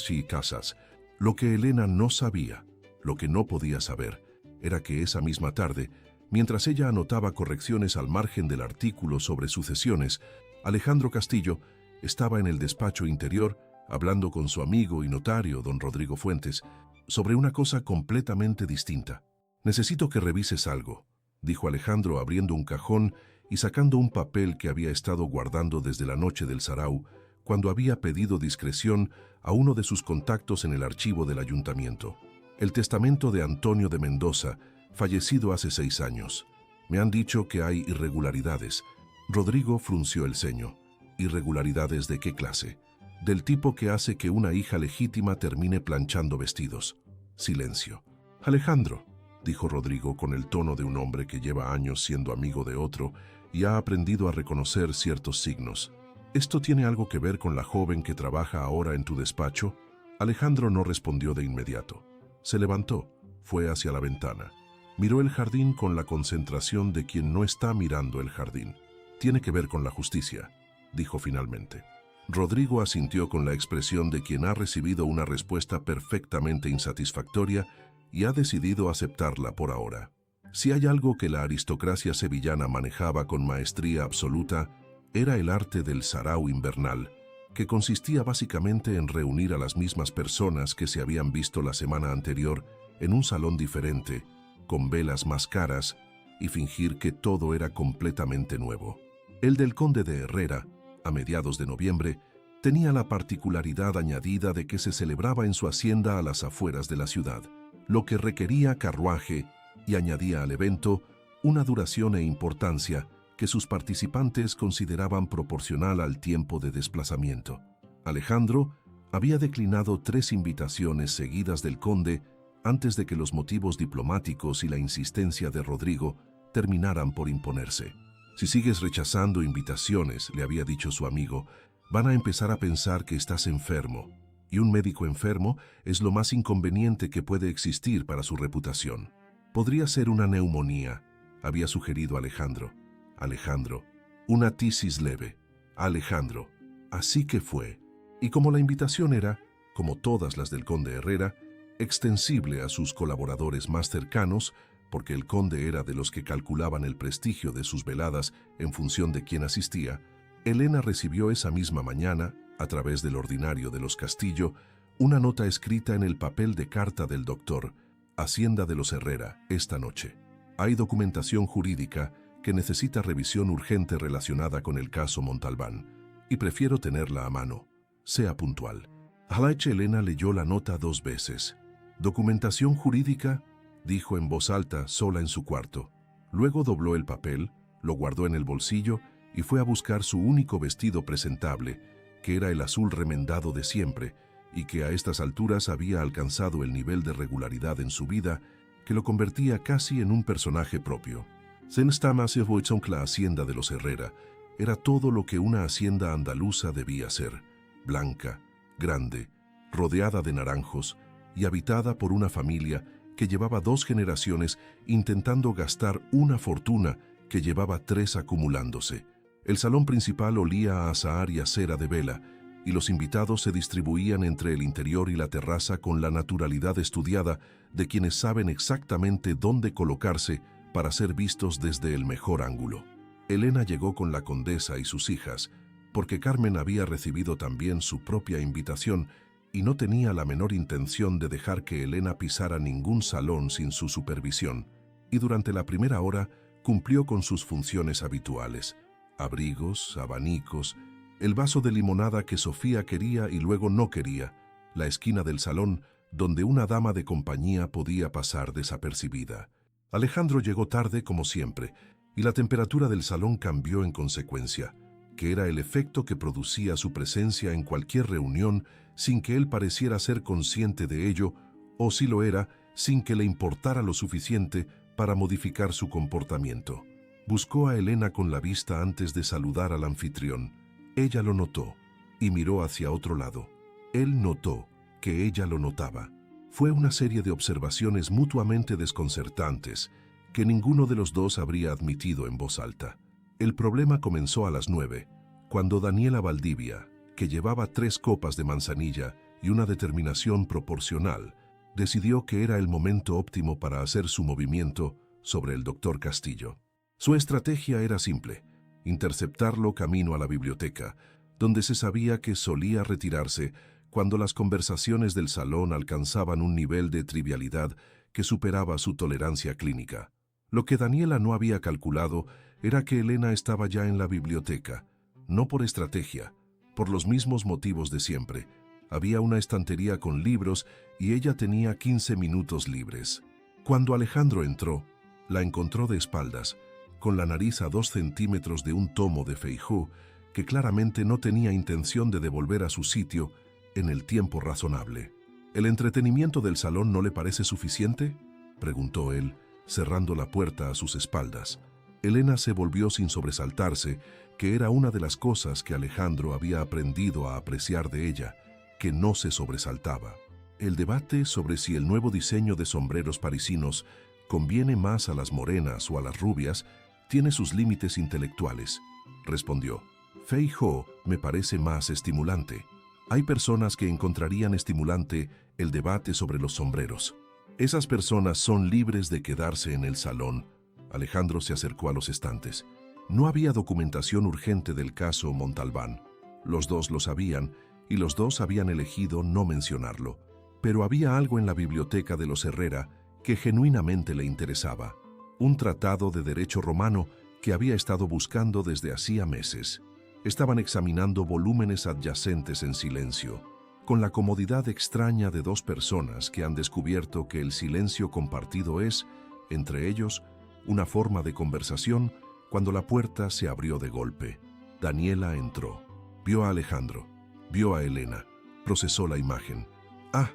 S1: Y casas. Lo que Elena no sabía, lo que no podía saber, era que esa misma tarde, mientras ella anotaba correcciones al margen del artículo sobre sucesiones, Alejandro Castillo estaba en el despacho interior hablando con su amigo y notario, don Rodrigo Fuentes, sobre una cosa completamente distinta. «Necesito que revises algo», dijo Alejandro abriendo un cajón y sacando un papel que había estado guardando desde la noche del sarao, cuando había pedido discreción a uno de sus contactos en el archivo del ayuntamiento. El testamento de Antonio de Mendoza, fallecido hace 6 años. Me han dicho que hay irregularidades. Rodrigo frunció el ceño. ¿Irregularidades de qué clase? Del tipo que hace que una hija legítima termine planchando vestidos. Silencio. Alejandro, dijo Rodrigo con el tono de un hombre que lleva años siendo amigo de otro y ha aprendido a reconocer ciertos signos. ¿Esto tiene algo que ver con la joven que trabaja ahora en tu despacho? Alejandro no respondió de inmediato. Se levantó, fue hacia la ventana. Miró el jardín con la concentración de quien no está mirando el jardín. Tiene que ver con la justicia, dijo finalmente. Rodrigo asintió con la expresión de quien ha recibido una respuesta perfectamente insatisfactoria y ha decidido aceptarla por ahora. Si hay algo que la aristocracia sevillana manejaba con maestría absoluta, era el arte del sarao invernal, que consistía básicamente en reunir a las mismas personas que se habían visto la semana anterior en un salón diferente, con velas más caras, y fingir que todo era completamente nuevo. El del conde de Herrera, a mediados de noviembre, tenía la particularidad añadida de que se celebraba en su hacienda a las afueras de la ciudad, lo que requería carruaje y añadía al evento una duración e importancia que sus participantes consideraban proporcional al tiempo de desplazamiento. Alejandro había declinado 3 invitaciones seguidas del conde antes de que los motivos diplomáticos y la insistencia de Rodrigo terminaran por imponerse. «Si sigues rechazando invitaciones», le había dicho su amigo, «van a empezar a pensar que estás enfermo, y un médico enfermo es lo más inconveniente que puede existir para su reputación. Podría ser una neumonía», había sugerido Alejandro. Alejandro, una tisis leve. Alejandro. Así que fue. Y como la invitación era, como todas las del conde Herrera, extensible a sus colaboradores más cercanos, porque el conde era de los que calculaban el prestigio de sus veladas en función de quién asistía, Elena recibió esa misma mañana, a través del ordinario de los Castillo, una nota escrita en el papel de carta del doctor, Hacienda de los Herrera, esta noche. Hay documentación jurídica que necesita revisión urgente relacionada con el caso Montalbán, y prefiero tenerla a mano. Sea puntual. Elena leyó la nota 2 veces. «¿Documentación jurídica?», dijo en voz alta, sola en su cuarto. Luego dobló el papel, lo guardó en el bolsillo y fue a buscar su único vestido presentable, que era el azul remendado de siempre, y que a estas alturas había alcanzado el nivel de regularidad en su vida que lo convertía casi en un personaje propio. La hacienda de los Herrera era todo lo que una hacienda andaluza debía ser: blanca, grande, rodeada de naranjos y habitada por una familia que llevaba 2 generaciones intentando gastar una fortuna que llevaba 3 acumulándose. El salón principal olía a azahar y a cera de vela, y los invitados se distribuían entre el interior y la terraza con la naturalidad estudiada de quienes saben exactamente dónde colocarse para ser vistos desde el mejor ángulo. Elena llegó con la condesa y sus hijas, porque Carmen había recibido también su propia invitación y no tenía la menor intención de dejar que Elena pisara ningún salón sin su supervisión, y durante la primera hora cumplió con sus funciones habituales: abrigos, abanicos, el vaso de limonada que Sofía quería y luego no quería, la esquina del salón donde una dama de compañía podía pasar desapercibida. Alejandro llegó tarde como siempre, y la temperatura del salón cambió en consecuencia, que era el efecto que producía su presencia en cualquier reunión sin que él pareciera ser consciente de ello, o si lo era, sin que le importara lo suficiente para modificar su comportamiento. Buscó a Elena con la vista antes de saludar al anfitrión. Ella lo notó. y miró hacia otro lado. Él notó que ella lo notaba. Fue una serie de observaciones mutuamente desconcertantes que ninguno de los dos habría admitido en voz alta. El problema comenzó a las 9, cuando Daniela Valdivia, que llevaba 3 copas de manzanilla y una determinación proporcional, decidió que era el momento óptimo para hacer su movimiento sobre el doctor Castillo. Su estrategia era simple: interceptarlo camino a la biblioteca, donde se sabía que solía retirarse cuando las conversaciones del salón alcanzaban un nivel de trivialidad que superaba su tolerancia clínica. Lo que Daniela no había calculado era que Elena estaba ya en la biblioteca, no por estrategia, por los mismos motivos de siempre. Había una estantería con libros y ella tenía 15 minutos libres. Cuando Alejandro entró, la encontró de espaldas, con la nariz a 2 centímetros de un tomo de Feijoo que claramente no tenía intención de devolver a su sitio en el tiempo razonable. ¿El entretenimiento del salón no le parece suficiente?, preguntó él, cerrando la puerta a sus espaldas. Elena se volvió sin sobresaltarse, que era una de las cosas que Alejandro había aprendido a apreciar de ella, que no se sobresaltaba. El debate sobre si el nuevo diseño de sombreros parisinos conviene más a las morenas o a las rubias tiene sus límites intelectuales, respondió. Feijoo me parece más estimulante. Hay personas que encontrarían estimulante el debate sobre los sombreros. Esas personas son libres de quedarse en el salón. Alejandro se acercó a los estantes. No había documentación urgente del caso Montalbán. Los dos lo sabían y los dos habían elegido no mencionarlo. Pero había algo en la biblioteca de los Herrera que genuinamente le interesaba. Un tratado de derecho romano que había estado buscando desde hacía meses. Estaban examinando volúmenes adyacentes en silencio, con la comodidad extraña de 2 personas que han descubierto que el silencio compartido es, entre ellos, una forma de conversación, cuando la puerta se abrió de golpe. Daniela entró. Vio a Alejandro. Vio a Elena. Procesó la imagen. «Ah»,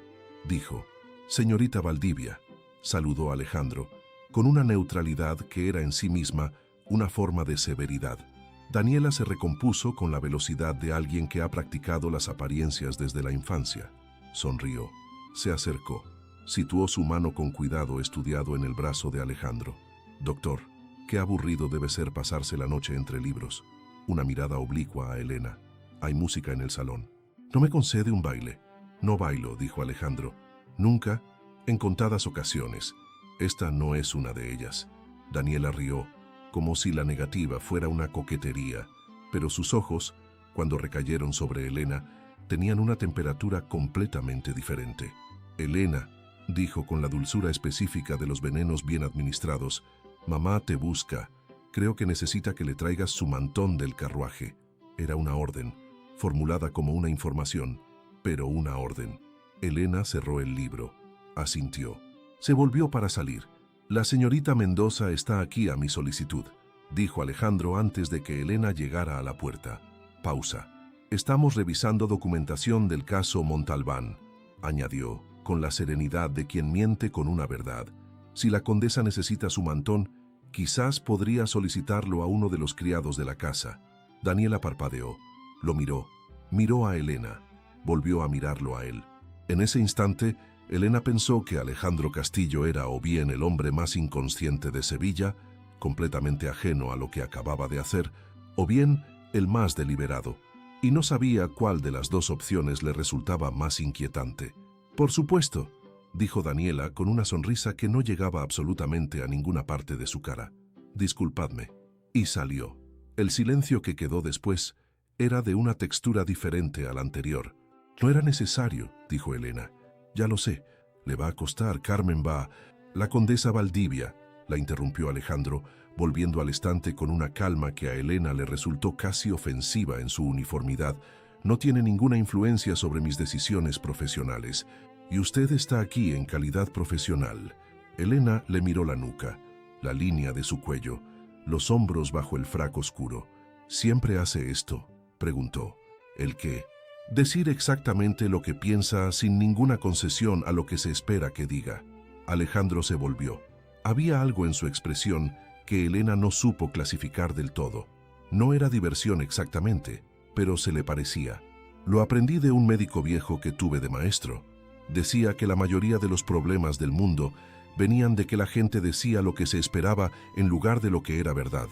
S1: dijo. «Señorita Valdivia», saludó Alejandro, con una neutralidad que era en sí misma una forma de severidad. Daniela se recompuso con la velocidad de alguien que ha practicado las apariencias desde la infancia. Sonrió. Se acercó. Situó su mano con cuidado estudiado en el brazo de Alejandro. «Doctor, qué aburrido debe ser pasarse la noche entre libros». Una mirada oblicua a Elena. «Hay música en el salón. ¿No me concede un baile?» «No bailo», dijo Alejandro. «Nunca, en contadas ocasiones. Esta no es una de ellas». Daniela rió, como si la negativa fuera una coquetería, pero sus ojos, cuando recayeron sobre Elena, tenían una temperatura completamente diferente. «Elena», dijo con la dulzura específica de los venenos bien administrados, «mamá te busca. Creo que necesita que le traigas su mantón del carruaje». Era una orden, formulada como una información, pero una orden. Elena cerró el libro. Asintió. Se volvió para salir. «La señorita Mendoza está aquí a mi solicitud», dijo Alejandro antes de que Elena llegara a la puerta. Pausa. «Estamos revisando documentación del caso Montalbán», añadió, con la serenidad de quien miente con una verdad. «Si la condesa necesita su mantón, quizás podría solicitarlo a uno de los criados de la casa». Daniela parpadeó. Lo miró. Miró a Elena. Volvió a mirarlo a él. En ese instante, Elena pensó que Alejandro Castillo era o bien el hombre más inconsciente de Sevilla, completamente ajeno a lo que acababa de hacer, o bien el más deliberado, y no sabía cuál de las 2 opciones le resultaba más inquietante. «Por supuesto», dijo Daniela con una sonrisa que no llegaba absolutamente a ninguna parte de su cara. «Disculpadme». Y salió. El silencio que quedó después era de una textura diferente al anterior. «No era necesario», dijo Elena. «Ya lo sé. Le va a costar. Carmen va...» «La condesa Valdivia», la interrumpió Alejandro, volviendo al estante con una calma que a Elena le resultó casi ofensiva en su uniformidad, «no tiene ninguna influencia sobre mis decisiones profesionales. Y usted está aquí en calidad profesional». Elena le miró la nuca, la línea de su cuello, los hombros bajo el frac oscuro. «¿Siempre hace esto?», preguntó. «¿El qué?». «Decir exactamente lo que piensa sin ninguna concesión a lo que se espera que diga». Alejandro se volvió. Había algo en su expresión que Elena no supo clasificar del todo. No era diversión exactamente, pero se le parecía. Lo aprendí de un médico viejo que tuve de maestro. Decía que la mayoría de los problemas del mundo venían de que la gente decía lo que se esperaba en lugar de lo que era verdad.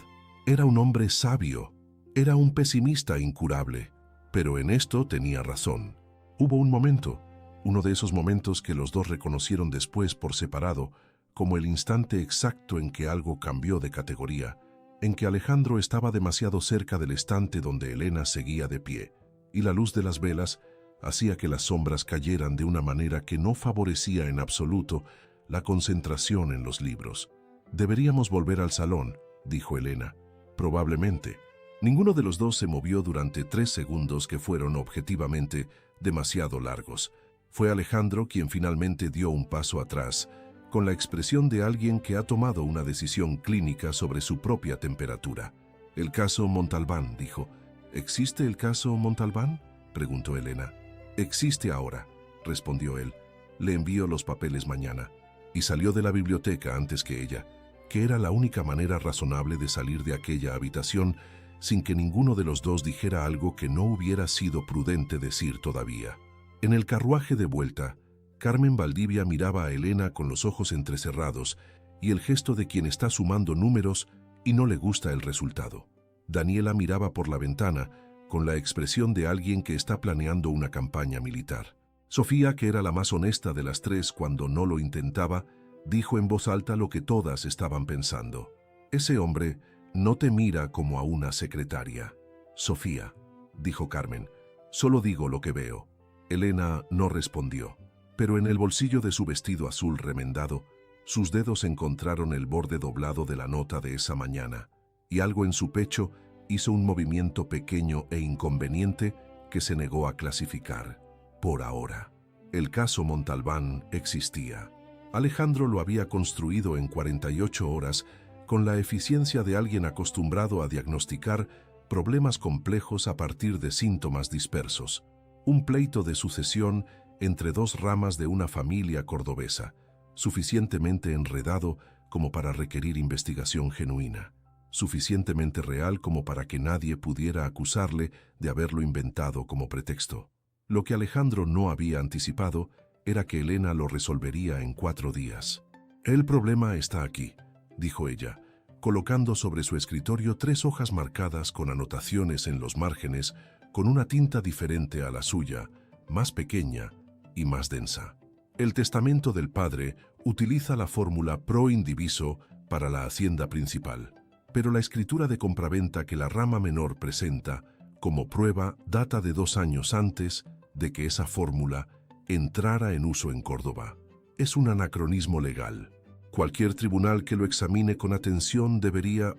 S1: Era un hombre sabio. Era un pesimista incurable. Pero en esto tenía razón. Hubo un momento, uno de esos momentos que los dos reconocieron después por separado, como el instante exacto en que algo cambió de categoría, en que Alejandro estaba demasiado cerca del estante donde Elena seguía de pie, y la luz de las velas hacía que las sombras cayeran de una manera que no favorecía en absoluto la concentración en los libros. «Deberíamos volver al salón», dijo Elena. «Probablemente». Ninguno de los dos se movió durante 3 segundos que fueron objetivamente demasiado largos. Fue Alejandro quien finalmente dio un paso atrás, con la expresión de alguien que ha tomado una decisión clínica sobre su propia temperatura. «El caso Montalbán», dijo. «¿Existe el caso Montalbán?», preguntó Elena. «Existe ahora», respondió él. «Le envío los papeles mañana». Y salió de la biblioteca antes que ella, que era la única manera razonable de salir de aquella habitación sin que ninguno de los dos dijera algo que no hubiera sido prudente decir todavía. En el carruaje de vuelta, Carmen Valdivia miraba a Elena con los ojos entrecerrados y el gesto de quien está sumando números y no le gusta el resultado. Daniela miraba por la ventana con la expresión de alguien que está planeando una campaña militar. Sofía, que era la más honesta de las tres cuando no lo intentaba, dijo en voz alta lo que todas estaban pensando. «Ese hombre no te mira como a una secretaria». «Sofía», dijo Carmen, «solo digo lo que veo». Elena no respondió, pero en el bolsillo de su vestido azul remendado, sus dedos encontraron el borde doblado de la nota de esa mañana, y algo en su pecho hizo un movimiento pequeño e inconveniente que se negó a clasificar. Por ahora, el caso Montalbán existía. Alejandro lo había construido en 48 horas con la eficiencia de alguien acostumbrado a diagnosticar problemas complejos a partir de síntomas dispersos. Un pleito de sucesión entre dos ramas de una familia cordobesa, suficientemente enredado como para requerir investigación genuina, suficientemente real como para que nadie pudiera acusarle de haberlo inventado como pretexto. Lo que Alejandro no había anticipado era que Elena lo resolvería en 4 días. «El problema está aquí», dijo ella, colocando sobre su escritorio 3 hojas marcadas con anotaciones en los márgenes con una tinta diferente a la suya, más pequeña y más densa. «El testamento del padre utiliza la fórmula pro indiviso para la hacienda principal, pero la escritura de compraventa que la rama menor presenta como prueba data de 2 años antes de que esa fórmula entrara en uso en Córdoba. Es un anacronismo legal. Cualquier tribunal que lo examine con atención debería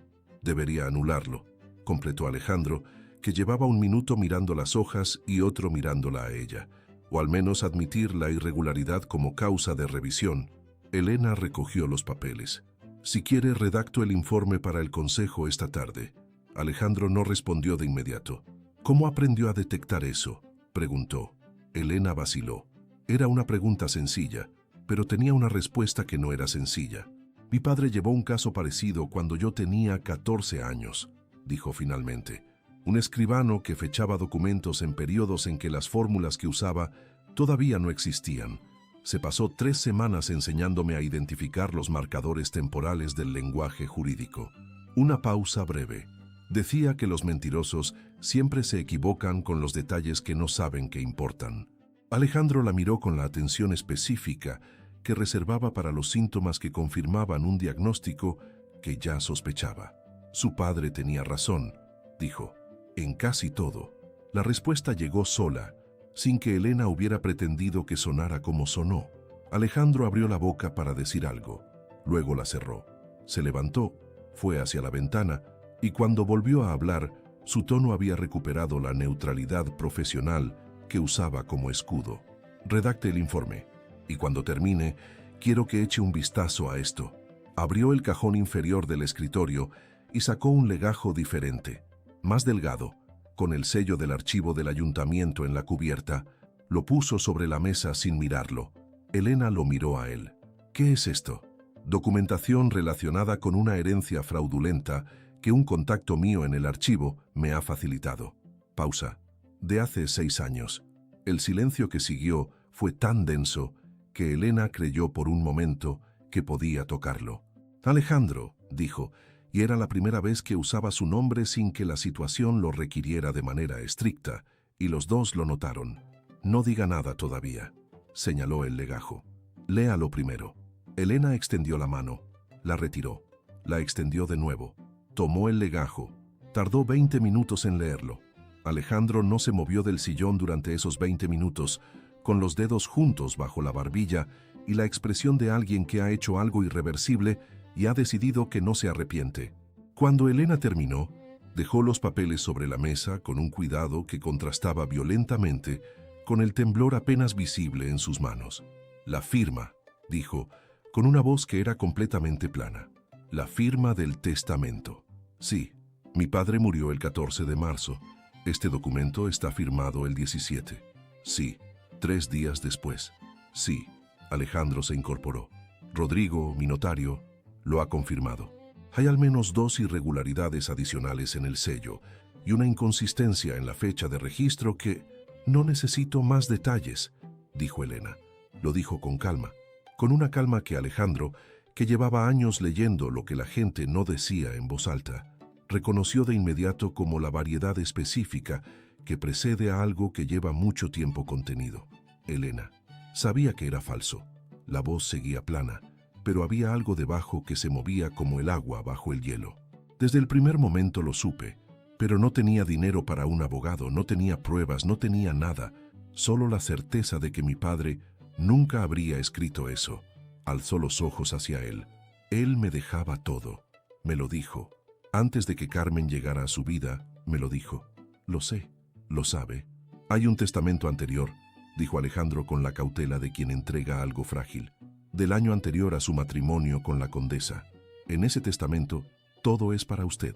S1: anularlo», completó Alejandro, que llevaba 1 minuto mirando las hojas y otro mirándola a ella, o al menos admitir la irregularidad como causa de revisión. Elena recogió los papeles. «Si quiere, redacto el informe para el consejo esta tarde». Alejandro no respondió de inmediato. «¿Cómo aprendió a detectar eso?», preguntó. Elena vaciló. Era una pregunta sencilla, pero tenía una respuesta que no era sencilla. «Mi padre llevó un caso parecido cuando yo tenía 14 años», dijo finalmente. «Un escribano que fechaba documentos en periodos en que las fórmulas que usaba todavía no existían. Se pasó 3 semanas enseñándome a identificar los marcadores temporales del lenguaje jurídico». Una pausa breve. Decía que los mentirosos siempre se equivocan con los detalles que no saben que importan. Alejandro la miró con la atención específica que reservaba para los síntomas que confirmaban un diagnóstico que ya sospechaba. «Su padre tenía razón», dijo, «en casi todo». La respuesta llegó sola, sin que Elena hubiera pretendido que sonara como sonó. Alejandro abrió la boca para decir algo, luego la cerró. Se levantó, fue hacia la ventana, y cuando volvió a hablar, su tono había recuperado la neutralidad profesional que usaba como escudo. «Redacte el informe, y cuando termine, quiero que eche un vistazo a esto». Abrió el cajón inferior del escritorio y sacó un legajo diferente, más delgado, con el sello del archivo del ayuntamiento en la cubierta. Lo puso sobre la mesa sin mirarlo. Elena lo miró a él. «¿Qué es esto?» «Documentación relacionada con una herencia fraudulenta que un contacto mío en el archivo me ha facilitado». Pausa. de hace 6 años. El silencio que siguió fue tan denso que Elena creyó por un momento que podía tocarlo. Alejandro, dijo, y era la primera vez que usaba su nombre sin que la situación lo requiriera de manera estricta, y los dos lo notaron. No diga nada todavía, señaló el legajo. Léalo primero. Elena extendió la mano, la retiró, la extendió de nuevo, tomó el legajo. Tardó 20 minutos en leerlo. Alejandro no se movió del sillón durante esos 20 minutos, con los dedos juntos bajo la barbilla y la expresión de alguien que ha hecho algo irreversible y ha decidido que no se arrepiente. Cuando Elena terminó, dejó los papeles sobre la mesa con un cuidado que contrastaba violentamente con el temblor apenas visible en sus manos. La firma, dijo, con una voz que era completamente plana. La firma del testamento. Sí, mi padre murió el 14 de marzo. Este documento está firmado el 17. Sí, 3 días después. Sí, Alejandro se incorporó. Rodrigo, mi notario, lo ha confirmado. Hay al menos 2 irregularidades adicionales en el sello y una inconsistencia en la fecha de registro que... No necesito más detalles, dijo Elena. Lo dijo con calma, con una calma que Alejandro, que llevaba años leyendo lo que la gente no decía en voz alta, reconoció de inmediato como la variedad específica que precede a algo que lleva mucho tiempo contenido. Elena sabía que era falso. La voz seguía plana, pero había algo debajo que se movía como el agua bajo el hielo. Desde el primer momento lo supe, pero no tenía dinero para un abogado, no tenía pruebas, no tenía nada, solo la certeza de que mi padre nunca habría escrito eso. Alzó los ojos hacia él. Él me dejaba todo. Me lo dijo. Antes de que Carmen llegara a su vida, me lo dijo. Lo sé, lo sabe. Hay un testamento anterior, dijo Alejandro con la cautela de quien entrega algo frágil, del año anterior a su matrimonio con la condesa. En ese testamento, todo es para usted.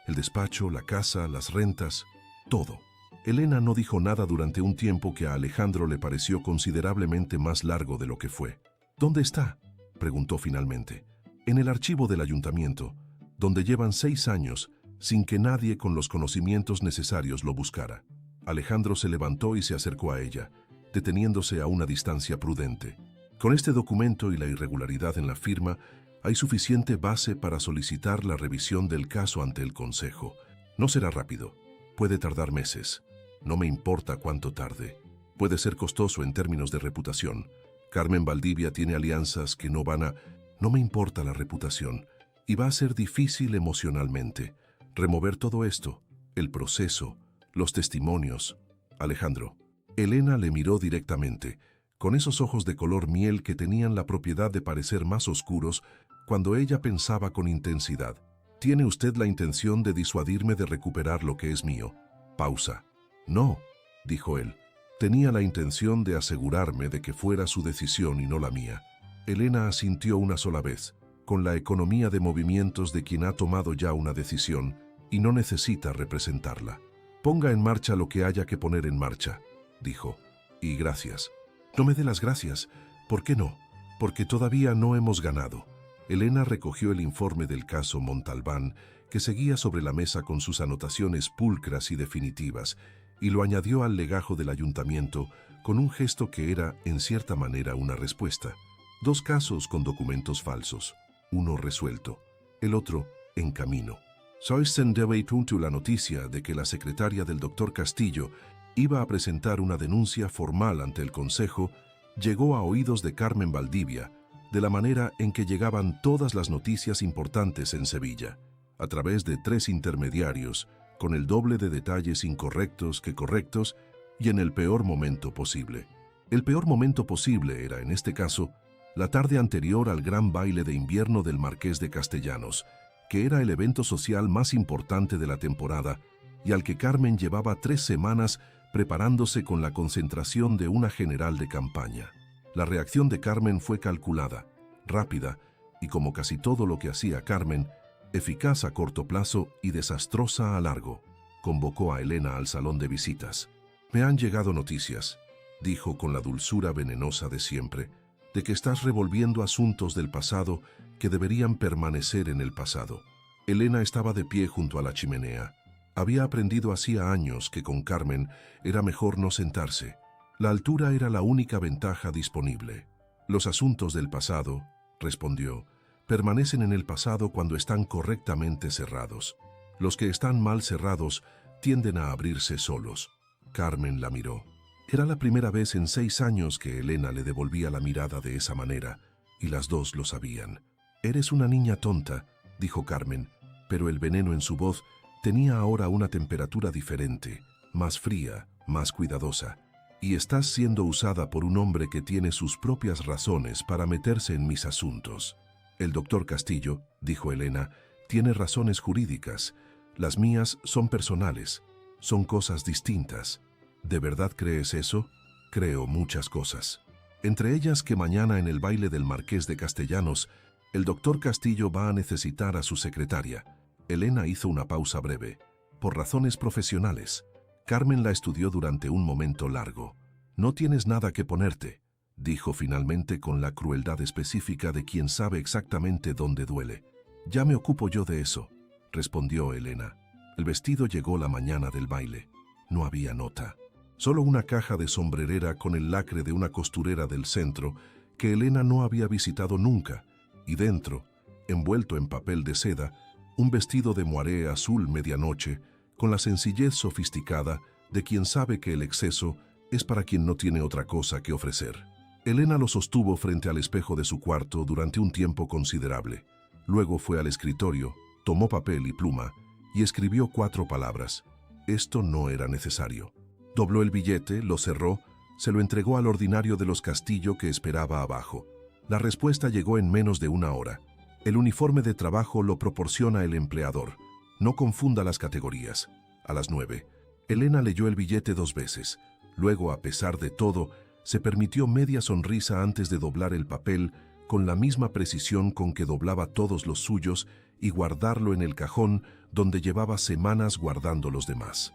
S1: El despacho, la casa, las rentas, todo. Elena no dijo nada durante un tiempo que a Alejandro le pareció considerablemente más largo de lo que fue. ¿Dónde está?, preguntó finalmente. En el archivo del ayuntamiento, donde llevan 6 años sin que nadie con los conocimientos necesarios lo buscara. Alejandro se levantó y se acercó a ella, deteniéndose a una distancia prudente. Con este documento y la irregularidad en la firma, hay suficiente base para solicitar la revisión del caso ante el Consejo. No será rápido. Puede tardar meses. No me importa cuánto tarde. Puede ser costoso en términos de reputación. Carmen Valdivia tiene alianzas que no van a... No me importa la reputación. Y va a ser difícil emocionalmente. Remover todo esto, el proceso, los testimonios. Alejandro. Elena le miró directamente, con esos ojos de color miel que tenían la propiedad de parecer más oscuros cuando ella pensaba con intensidad. ¿Tiene usted la intención de disuadirme de recuperar lo que es mío? Pausa. No, dijo él. Tenía la intención de asegurarme de que fuera su decisión y no la mía. Elena asintió una sola vez, con la economía de movimientos de quien ha tomado ya una decisión y no necesita representarla. Ponga en marcha lo que haya que poner en marcha, dijo. Y gracias. No me dé las gracias. ¿Por qué no? Porque todavía no hemos ganado. Elena recogió el informe del caso Montalbán, que seguía sobre la mesa con sus anotaciones pulcras y definitivas, y lo añadió al legajo del ayuntamiento con un gesto que era, en cierta manera, una respuesta. 2 casos con documentos falsos, uno resuelto, el otro en camino. Soisten debe punto la noticia de que la secretaria del doctor Castillo iba a presentar una denuncia formal ante el Consejo, llegó a oídos de Carmen Valdivia, de la manera en que llegaban todas las noticias importantes en Sevilla, a través de 3 intermediarios, con el doble de detalles incorrectos que correctos y en el peor momento posible. El peor momento posible era, en este caso, la tarde anterior al gran baile de invierno del Marqués de Castellanos, que era el evento social más importante de la temporada y al que Carmen llevaba 3 semanas preparándose con la concentración de una general de campaña. La reacción de Carmen fue calculada, rápida y, como casi todo lo que hacía Carmen, eficaz a corto plazo y desastrosa a largo. Convocó a Elena al salón de visitas. «Me han llegado noticias», dijo con la dulzura venenosa de siempre, «de que estás revolviendo asuntos del pasado que deberían permanecer en el pasado». Elena estaba de pie junto a la chimenea. Había aprendido hacía años que con Carmen era mejor no sentarse. La altura era la única ventaja disponible. Los asuntos del pasado, respondió, permanecen en el pasado cuando están correctamente cerrados. Los que están mal cerrados tienden a abrirse solos. Carmen la miró. Era la primera vez en 6 años que Elena le devolvía la mirada de esa manera, y las dos lo sabían. «Eres una niña tonta», dijo Carmen, pero el veneno en su voz tenía ahora una temperatura diferente, más fría, más cuidadosa. «Y estás siendo usada por un hombre que tiene sus propias razones para meterse en mis asuntos». «El doctor Castillo», dijo Elena, «tiene razones jurídicas. Las mías son personales. Son cosas distintas». «¿De verdad crees eso?» «Creo muchas cosas. Entre ellas que mañana en el baile del Marqués de Castellanos, el doctor Castillo va a necesitar a su secretaria». Elena hizo una pausa breve. «Por razones profesionales». Carmen la estudió durante un momento largo. «No tienes nada que ponerte», dijo finalmente con la crueldad específica de quien sabe exactamente dónde duele. «Ya me ocupo yo de eso», respondió Elena. El vestido llegó la mañana del baile. No había nota. Solo una caja de sombrerera con el lacre de una costurera del centro que Elena no había visitado nunca, y dentro, envuelto en papel de seda, un vestido de moiré azul medianoche, con la sencillez sofisticada de quien sabe que el exceso es para quien no tiene otra cosa que ofrecer. Elena lo sostuvo frente al espejo de su cuarto durante un tiempo considerable. Luego fue al escritorio, tomó papel y pluma y escribió 4 palabras. Esto no era necesario. Dobló el billete, lo cerró, se lo entregó al ordinario de los Castillo que esperaba abajo. La respuesta llegó en menos de 1 hora. El uniforme de trabajo lo proporciona el empleador. No confunda las categorías. A las 9. Elena leyó el billete 2 veces. Luego, a pesar de todo, se permitió media sonrisa antes de doblar el papel con la misma precisión con que doblaba todos los suyos y guardarlo en el cajón donde llevaba semanas guardando los demás.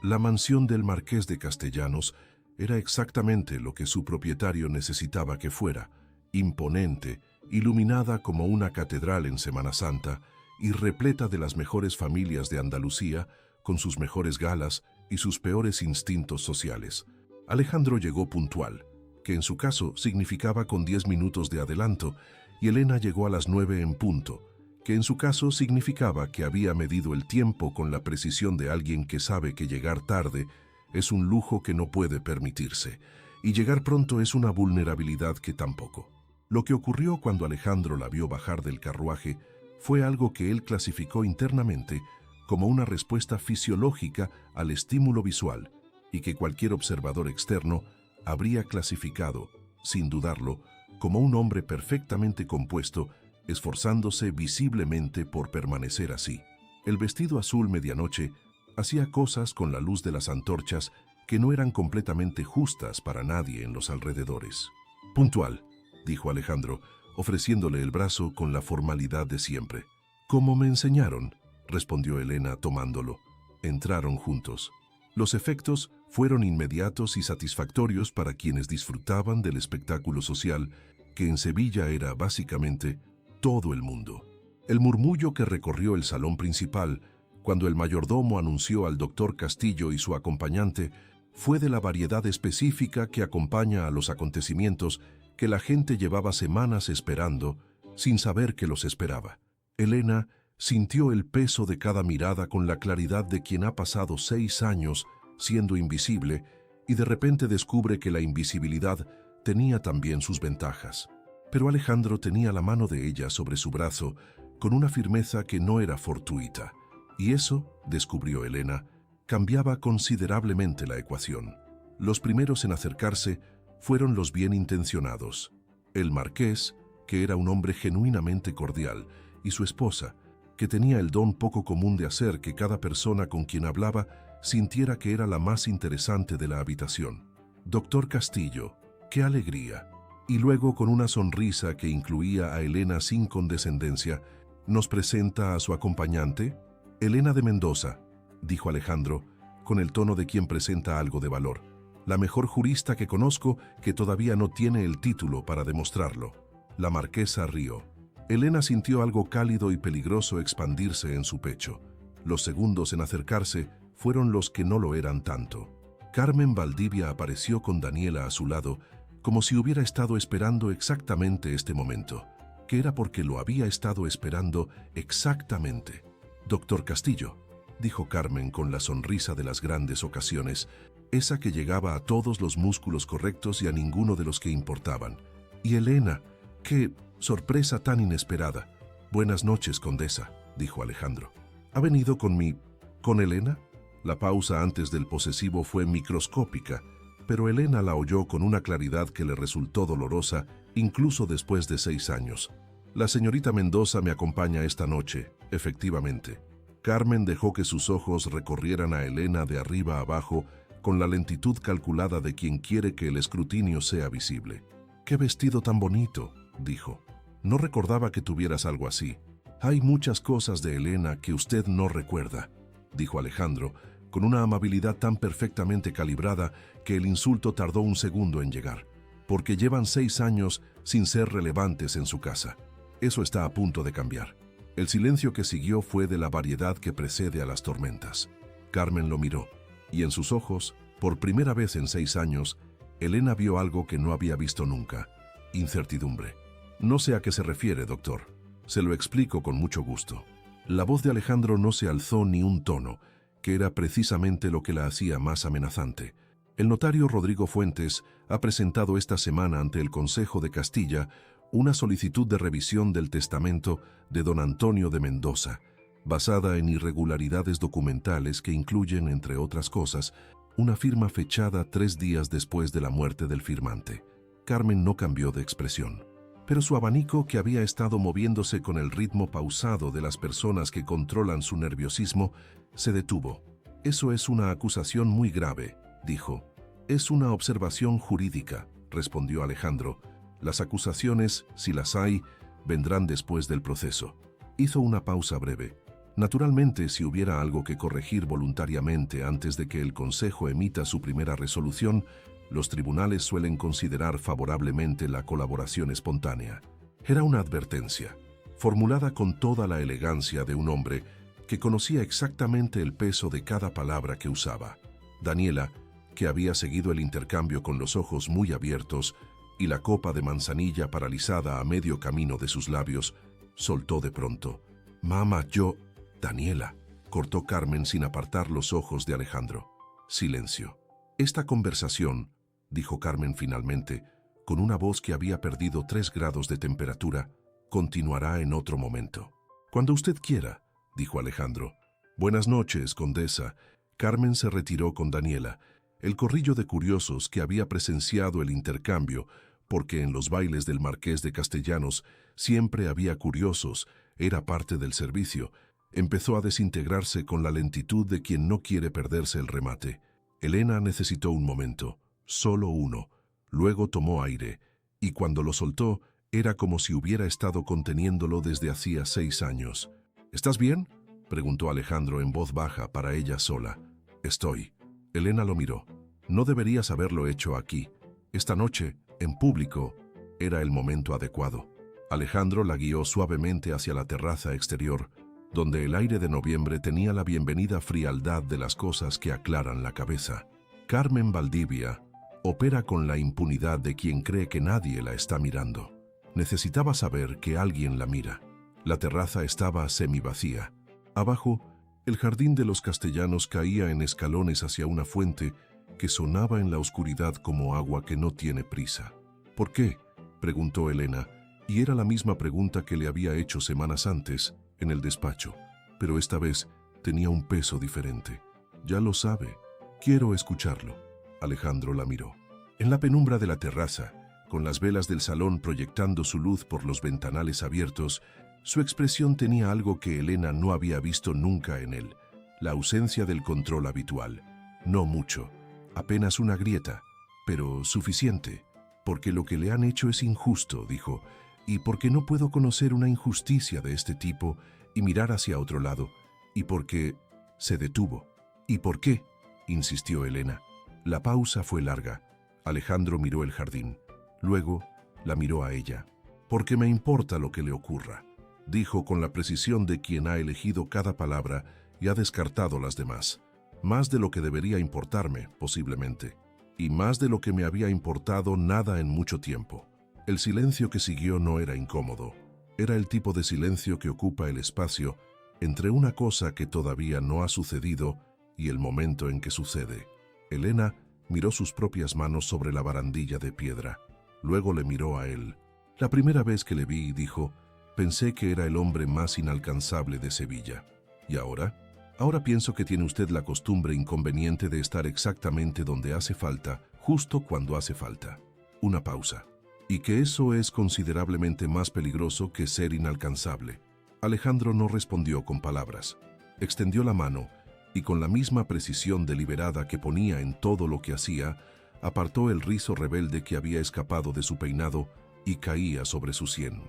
S1: La mansión del Marqués de Castellanos era exactamente lo que su propietario necesitaba que fuera, imponente, iluminada como una catedral en Semana Santa y repleta de las mejores familias de Andalucía, con sus mejores galas y sus peores instintos sociales. Alejandro llegó puntual, que en su caso significaba con 10 minutos de adelanto, y Elena llegó a las 9 en punto, que en su caso significaba que había medido el tiempo con la precisión de alguien que sabe que llegar tarde es un lujo que no puede permitirse, y llegar pronto es una vulnerabilidad que tampoco. Lo que ocurrió cuando Alejandro la vio bajar del carruaje fue algo que él clasificó internamente como una respuesta fisiológica al estímulo visual y que cualquier observador externo habría clasificado, sin dudarlo, como un hombre perfectamente compuesto, esforzándose visiblemente por permanecer así. El vestido azul medianoche hacía cosas con la luz de las antorchas que no eran completamente justas para nadie en los alrededores. «Puntual», dijo Alejandro, ofreciéndole el brazo con la formalidad de siempre. «¿Cómo me enseñaron?», respondió Elena tomándolo. Entraron juntos. Los efectos fueron inmediatos y satisfactorios para quienes disfrutaban del espectáculo social, que en Sevilla era básicamente todo el mundo. El murmullo que recorrió el salón principal, cuando el mayordomo anunció al doctor Castillo y su acompañante, fue de la variedad específica que acompaña a los acontecimientos que la gente llevaba semanas esperando, sin saber que los esperaba. Elena sintió el peso de cada mirada con la claridad de quien ha pasado 6 años siendo invisible y de repente descubre que la invisibilidad tenía también sus ventajas. Pero Alejandro tenía la mano de ella sobre su brazo con una firmeza que no era fortuita, y eso, descubrió Elena, cambiaba considerablemente la ecuación. Los primeros en acercarse fueron los bien intencionados. El marqués, que era un hombre genuinamente cordial, y su esposa, que tenía el don poco común de hacer que cada persona con quien hablaba sintiera que era la más interesante de la habitación. «Doctor Castillo, qué alegría». Y luego, con una sonrisa que incluía a Elena sin condescendencia, ¿nos presenta a su acompañante? «Elena de Mendoza», dijo Alejandro, con el tono de quien presenta algo de valor. «La mejor jurista que conozco que todavía no tiene el título para demostrarlo». La marquesa rió. Elena sintió algo cálido y peligroso expandirse en su pecho. Los segundos en acercarse fueron los que no lo eran tanto. Carmen Valdivia apareció con Daniela a su lado, como si hubiera estado esperando exactamente este momento, que era porque lo había estado esperando exactamente. «Doctor Castillo», dijo Carmen con la sonrisa de las grandes ocasiones, esa que llegaba a todos los músculos correctos y a ninguno de los que importaban. «Y Elena, qué sorpresa tan inesperada». «Buenas noches, condesa», dijo Alejandro. «¿Ha venido con Elena?» La pausa antes del posesivo fue microscópica, pero Elena la oyó con una claridad que le resultó dolorosa, incluso después de 6 años. «La señorita Mendoza me acompaña esta noche, efectivamente». Carmen dejó que sus ojos recorrieran a Elena de arriba a abajo con la lentitud calculada de quien quiere que el escrutinio sea visible. «¡Qué vestido tan bonito!», dijo. «No recordaba que tuvieras algo así». «Hay muchas cosas de Elena que usted no recuerda», dijo Alejandro, con una amabilidad tan perfectamente calibrada que el insulto tardó un segundo en llegar. «Porque llevan 6 años sin ser relevantes en su casa. Eso está a punto de cambiar». El silencio que siguió fue de la variedad que precede a las tormentas. Carmen lo miró, y en sus ojos, por primera vez en 6 años, Elena vio algo que no había visto nunca: incertidumbre. «No sé a qué se refiere, doctor. Se lo explico con mucho gusto». La voz de Alejandro no se alzó ni un tono, que era precisamente lo que la hacía más amenazante. El notario Rodrigo Fuentes ha presentado esta semana ante el Consejo de Castilla una solicitud de revisión del testamento de don Antonio de Mendoza, basada en irregularidades documentales que incluyen, entre otras cosas, una firma fechada 3 días después de la muerte del firmante. Carmen no cambió de expresión, pero su abanico, que había estado moviéndose con el ritmo pausado de las personas que controlan su nerviosismo, se detuvo. «Eso es una acusación muy grave», dijo. «Es una observación jurídica», respondió Alejandro. «Las acusaciones, si las hay, vendrán después del proceso». Hizo una pausa breve. Naturalmente, si hubiera algo que corregir voluntariamente antes de que el Consejo emita su primera resolución, los tribunales suelen considerar favorablemente la colaboración espontánea. Era una advertencia, formulada con toda la elegancia de un hombre que conocía exactamente el peso de cada palabra que usaba. Daniela, que había seguido el intercambio con los ojos muy abiertos y la copa de manzanilla paralizada a medio camino de sus labios, soltó de pronto: «Mamá, yo...» «Daniela», cortó Carmen sin apartar los ojos de Alejandro. Silencio. «Esta conversación», dijo Carmen finalmente, con una voz que había perdido 3 grados de temperatura, «continuará en otro momento». «Cuando usted quiera», dijo Alejandro. «Buenas noches, condesa». Carmen se retiró con Daniela. El corrillo de curiosos que había presenciado el intercambio, porque en los bailes del Marqués de Castellanos siempre había curiosos, era parte del servicio, empezó a desintegrarse con la lentitud de quien no quiere perderse el remate. Elena necesitó un momento, solo uno. Luego tomó aire, y cuando lo soltó, era como si hubiera estado conteniéndolo desde hacía 6 años. «¿Estás bien?», preguntó Alejandro en voz baja para ella sola. «Estoy». Elena lo miró. «No deberías haberlo hecho aquí. Esta noche, en público, era el momento adecuado». Alejandro la guió suavemente hacia la terraza exterior, donde el aire de noviembre tenía la bienvenida frialdad de las cosas que aclaran la cabeza. Carmen Valdivia opera con la impunidad de quien cree que nadie la está mirando. Necesitaba saber que alguien la mira. La terraza estaba semivacía. Abajo, el jardín de los Castellanos caía en escalones hacia una fuente que sonaba en la oscuridad como agua que no tiene prisa. «¿Por qué?», preguntó Elena, y era la misma pregunta que le había hecho semanas antes en el despacho, pero esta vez tenía un peso diferente. «Ya lo sabe. Quiero escucharlo». Alejandro la miró. En la penumbra de la terraza, con las velas del salón proyectando su luz por los ventanales abiertos, su expresión tenía algo que Elena no había visto nunca en él: la ausencia del control habitual. No mucho, apenas una grieta, pero suficiente. «Porque lo que le han hecho es injusto», dijo, «y porque no puedo conocer una injusticia de este tipo y mirar hacia otro lado, y porque...». Se detuvo. «¿Y por qué?», insistió Elena. La pausa fue larga. Alejandro miró el jardín. Luego la miró a ella. Porque me importa lo que le ocurra, dijo con la precisión de quien ha elegido cada palabra y ha descartado las demás. Más de lo que debería importarme, posiblemente, y más de lo que me había importado nada en mucho tiempo. El silencio que siguió no era incómodo. Era el tipo de silencio que ocupa el espacio entre una cosa que todavía no ha sucedido y el momento en que sucede. Elena miró sus propias manos sobre la barandilla de piedra. Luego le miró a él. La primera vez que le vi, dijo, pensé que era el hombre más inalcanzable de Sevilla. ¿Y ahora? Ahora pienso que tiene usted la costumbre inconveniente de estar exactamente donde hace falta, justo cuando hace falta. Una pausa. Y que eso es considerablemente más peligroso que ser inalcanzable. Alejandro no respondió con palabras. Extendió la mano y con la misma precisión deliberada que ponía en todo lo que hacía, apartó el rizo rebelde que había escapado de su peinado y caía sobre su sien.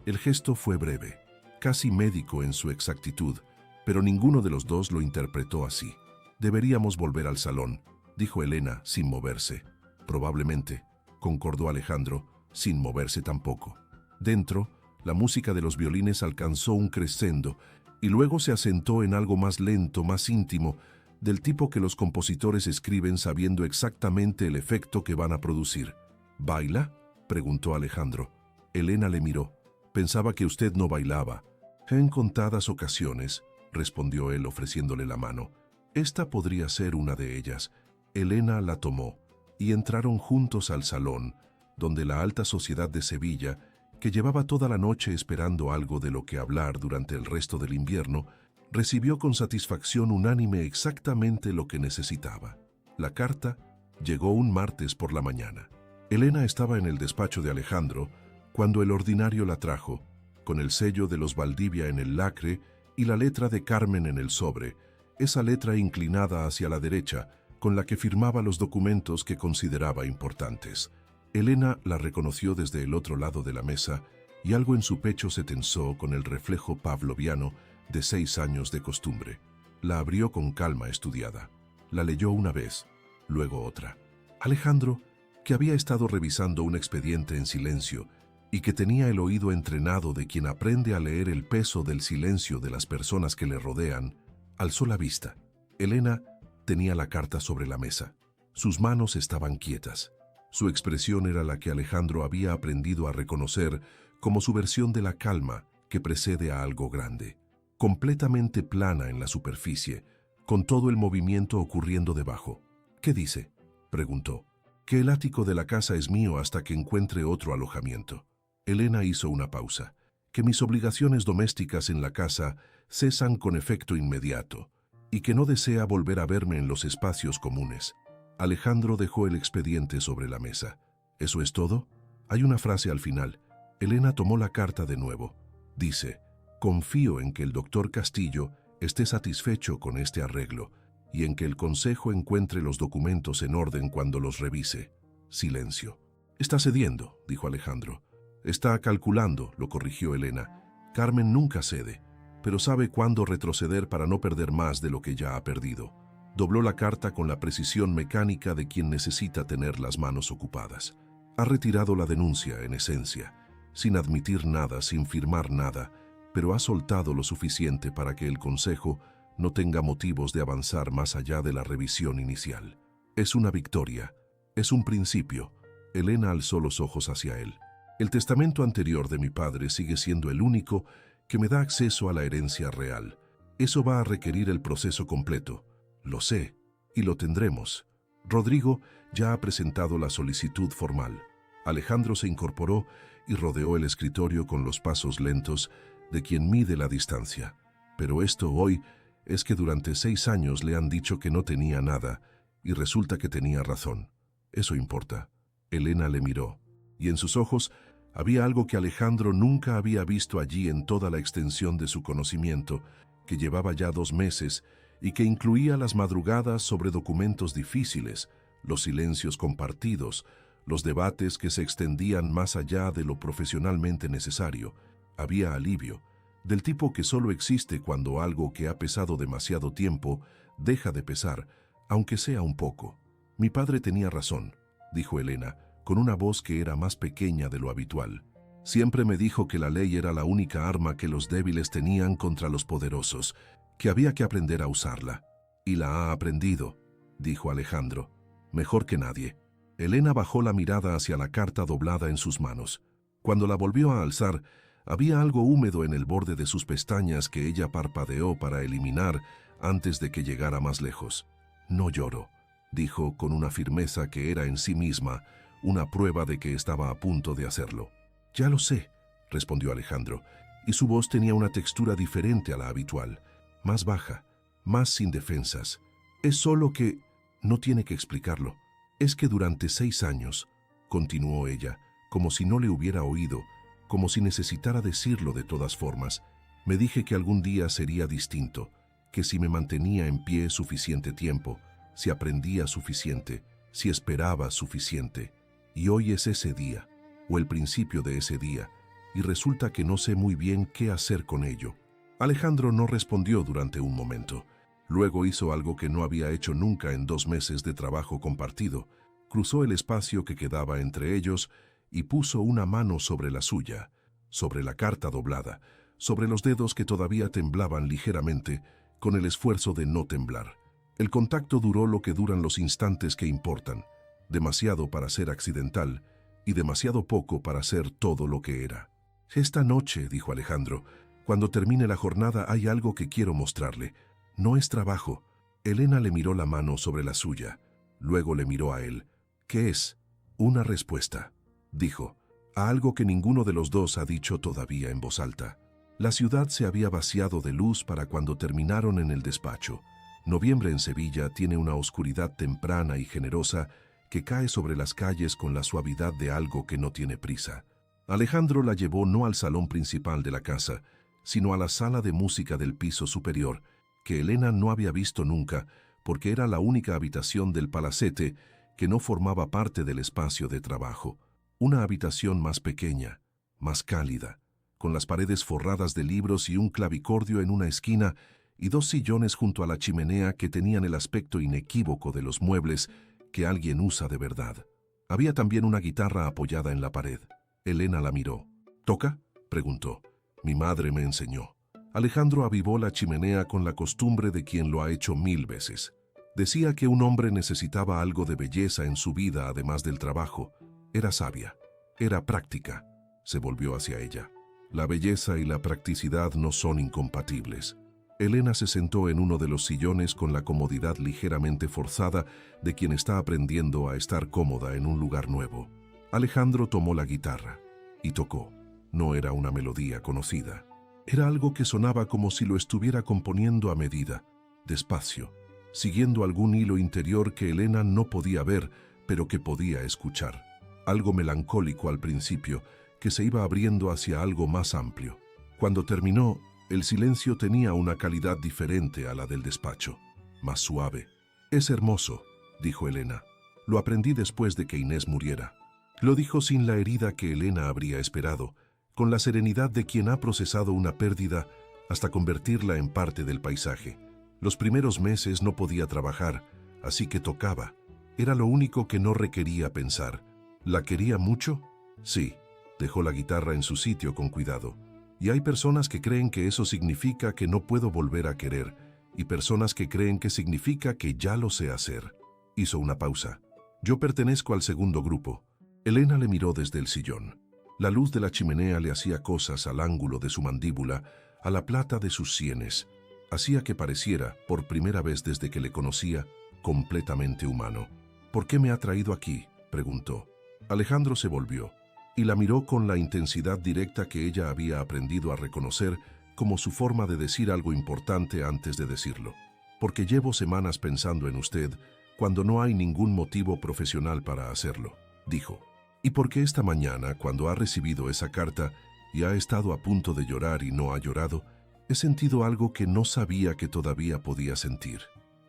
S1: El gesto fue breve, casi médico en su exactitud, pero ninguno de los dos lo interpretó así. «Deberíamos volver al salón», dijo Elena sin moverse. «Probablemente», concordó Alejandro, sin moverse tampoco. Dentro, la música de los violines alcanzó un crescendo y luego se asentó en algo más lento, más íntimo, del tipo que los compositores escriben sabiendo exactamente el efecto que van a producir. «¿Baila?», preguntó Alejandro. Elena le miró. «Pensaba que usted no bailaba». «En contadas ocasiones», respondió él ofreciéndole la mano. «Esta podría ser una de ellas». Elena la tomó y entraron juntos al salón, donde la alta sociedad de Sevilla, que llevaba toda la noche esperando algo de lo que hablar durante el resto del invierno, recibió con satisfacción unánime exactamente lo que necesitaba. La carta llegó un martes por la mañana. Elena estaba en el despacho de Alejandro cuando el ordinario la trajo, con el sello de los Valdivia en el lacre y la letra de Carmen en el sobre, esa letra inclinada hacia la derecha, con la que firmaba los documentos que consideraba importantes. Elena la reconoció desde el otro lado de la mesa y algo en su pecho se tensó con el reflejo pavloviano de 6 años de costumbre. La abrió con calma estudiada. La leyó una vez, luego otra. Alejandro, que había estado revisando un expediente en silencio y que tenía el oído entrenado de quien aprende a leer el peso del silencio de las personas que le rodean, alzó la vista. Elena tenía la carta sobre la mesa. Sus manos estaban quietas. Su expresión era la que Alejandro había aprendido a reconocer como su versión de la calma que precede a algo grande. Completamente plana en la superficie, con todo el movimiento ocurriendo debajo. «¿Qué dice?», preguntó. «Que el ático de la casa es mío hasta que encuentre otro alojamiento». Elena hizo una pausa. «Que mis obligaciones domésticas en la casa cesan con efecto inmediato y que no desea volver a verme en los espacios comunes». Alejandro dejó el expediente sobre la mesa. «¿Eso es todo?». «Hay una frase al final». Elena tomó la carta de nuevo. Dice: «Confío en que el doctor Castillo esté satisfecho con este arreglo y en que el consejo encuentre los documentos en orden cuando los revise». Silencio. «Está cediendo», dijo Alejandro. «Está calculando», lo corrigió Elena. «Carmen nunca cede, pero sabe cuándo retroceder para no perder más de lo que ya ha perdido». Dobló la carta con la precisión mecánica de quien necesita tener las manos ocupadas. Ha retirado la denuncia, en esencia, sin admitir nada, sin firmar nada, pero ha soltado lo suficiente para que el Consejo no tenga motivos de avanzar más allá de la revisión inicial. Es una victoria, es un principio. Elena alzó los ojos hacia él. El testamento anterior de mi padre sigue siendo el único que me da acceso a la herencia real. Eso va a requerir el proceso completo. Lo sé, y lo tendremos. Rodrigo ya ha presentado la solicitud formal. Alejandro se incorporó y rodeó el escritorio con los pasos lentos de quien mide la distancia. Pero esto hoy es que durante 6 años le han dicho que no tenía nada, y resulta que tenía razón. Eso importa. Elena le miró, y en sus ojos había algo que Alejandro nunca había visto allí en toda la extensión de su conocimiento, que llevaba ya 2 meses, y que incluía las madrugadas sobre documentos difíciles, los silencios compartidos, los debates que se extendían más allá de lo profesionalmente necesario. Había alivio, del tipo que solo existe cuando algo que ha pesado demasiado tiempo deja de pesar, aunque sea un poco. «Mi padre tenía razón», dijo Elena, con una voz que era más pequeña de lo habitual. Siempre me dijo que la ley era la única arma que los débiles tenían contra los poderosos, que había que aprender a usarla. Y la ha aprendido, dijo Alejandro. Mejor que nadie. Elena bajó la mirada hacia la carta doblada en sus manos. Cuando la volvió a alzar, había algo húmedo en el borde de sus pestañas que ella parpadeó para eliminar antes de que llegara más lejos. No lloro, dijo con una firmeza que era en sí misma una prueba de que estaba a punto de hacerlo. Ya lo sé, respondió Alejandro, y su voz tenía una textura diferente a la habitual, más baja, más sin defensas. Es solo que... no tiene que explicarlo. Es que durante 6 años, continuó ella, como si no le hubiera oído, como si necesitara decirlo de todas formas, me dije que algún día sería distinto, que si me mantenía en pie suficiente tiempo, si aprendía suficiente, si esperaba suficiente. Y hoy es ese día, o el principio de ese día, y resulta que no sé muy bien qué hacer con ello. Alejandro no respondió durante un momento. Luego hizo algo que no había hecho nunca en 2 meses de trabajo compartido. Cruzó el espacio que quedaba entre ellos y puso una mano sobre la suya, sobre la carta doblada, sobre los dedos que todavía temblaban ligeramente, con el esfuerzo de no temblar. El contacto duró lo que duran los instantes que importan, demasiado para ser accidental y demasiado poco para ser todo lo que era. Esta noche, dijo Alejandro, cuando termine la jornada hay algo que quiero mostrarle. No es trabajo. Elena le miró la mano sobre la suya. Luego le miró a él. ¿Qué es? Una respuesta, dijo, a algo que ninguno de los dos ha dicho todavía en voz alta. La ciudad se había vaciado de luz para cuando terminaron en el despacho. Noviembre en Sevilla tiene una oscuridad temprana y generosa que cae sobre las calles con la suavidad de algo que no tiene prisa. Alejandro la llevó no al salón principal de la casa, sino a la sala de música del piso superior, que Elena no había visto nunca, porque era la única habitación del palacete que no formaba parte del espacio de trabajo. Una habitación más pequeña, más cálida, con las paredes forradas de libros y un clavicordio en una esquina y 2 sillones junto a la chimenea que tenían el aspecto inequívoco de los muebles que alguien usa de verdad. Había también una guitarra apoyada en la pared. Elena la miró. ¿Toca?, preguntó. Mi madre me enseñó. Alejandro avivó la chimenea con la costumbre de quien lo ha hecho 1000 veces. Decía que un hombre necesitaba algo de belleza en su vida además del trabajo. Era sabia, era práctica. Se volvió hacia ella. La belleza y la practicidad no son incompatibles. Elena se sentó en uno de los sillones con la comodidad ligeramente forzada de quien está aprendiendo a estar cómoda en un lugar nuevo. Alejandro tomó la guitarra y tocó. No era una melodía conocida. Era algo que sonaba como si lo estuviera componiendo a medida, despacio, siguiendo algún hilo interior que Elena no podía ver, pero que podía escuchar. Algo melancólico al principio, que se iba abriendo hacia algo más amplio. Cuando terminó, el silencio tenía una calidad diferente a la del despacho, más suave. Es hermoso, dijo Elena. Lo aprendí después de que Inés muriera. Lo dijo sin la herida que Elena habría esperado, con la serenidad de quien ha procesado una pérdida hasta convertirla en parte del paisaje. Los primeros meses no podía trabajar, así que tocaba. Era lo único que no requería pensar. ¿La quería mucho? Sí. Dejó la guitarra en su sitio con cuidado. Y hay personas que creen que eso significa que no puedo volver a querer, y personas que creen que significa que ya lo sé hacer. Hizo una pausa. Yo pertenezco al segundo grupo. Elena le miró desde el sillón. La luz de la chimenea le hacía cosas al ángulo de su mandíbula, a la plata de sus sienes. Hacía que pareciera, por primera vez desde que le conocía, completamente humano. ¿Por qué me ha traído aquí?, preguntó. Alejandro se volvió y la miró con la intensidad directa que ella había aprendido a reconocer como su forma de decir algo importante antes de decirlo. Porque llevo semanas pensando en usted cuando no hay ningún motivo profesional para hacerlo, dijo. Y porque esta mañana, cuando ha recibido esa carta y ha estado a punto de llorar y no ha llorado, he sentido algo que no sabía que todavía podía sentir.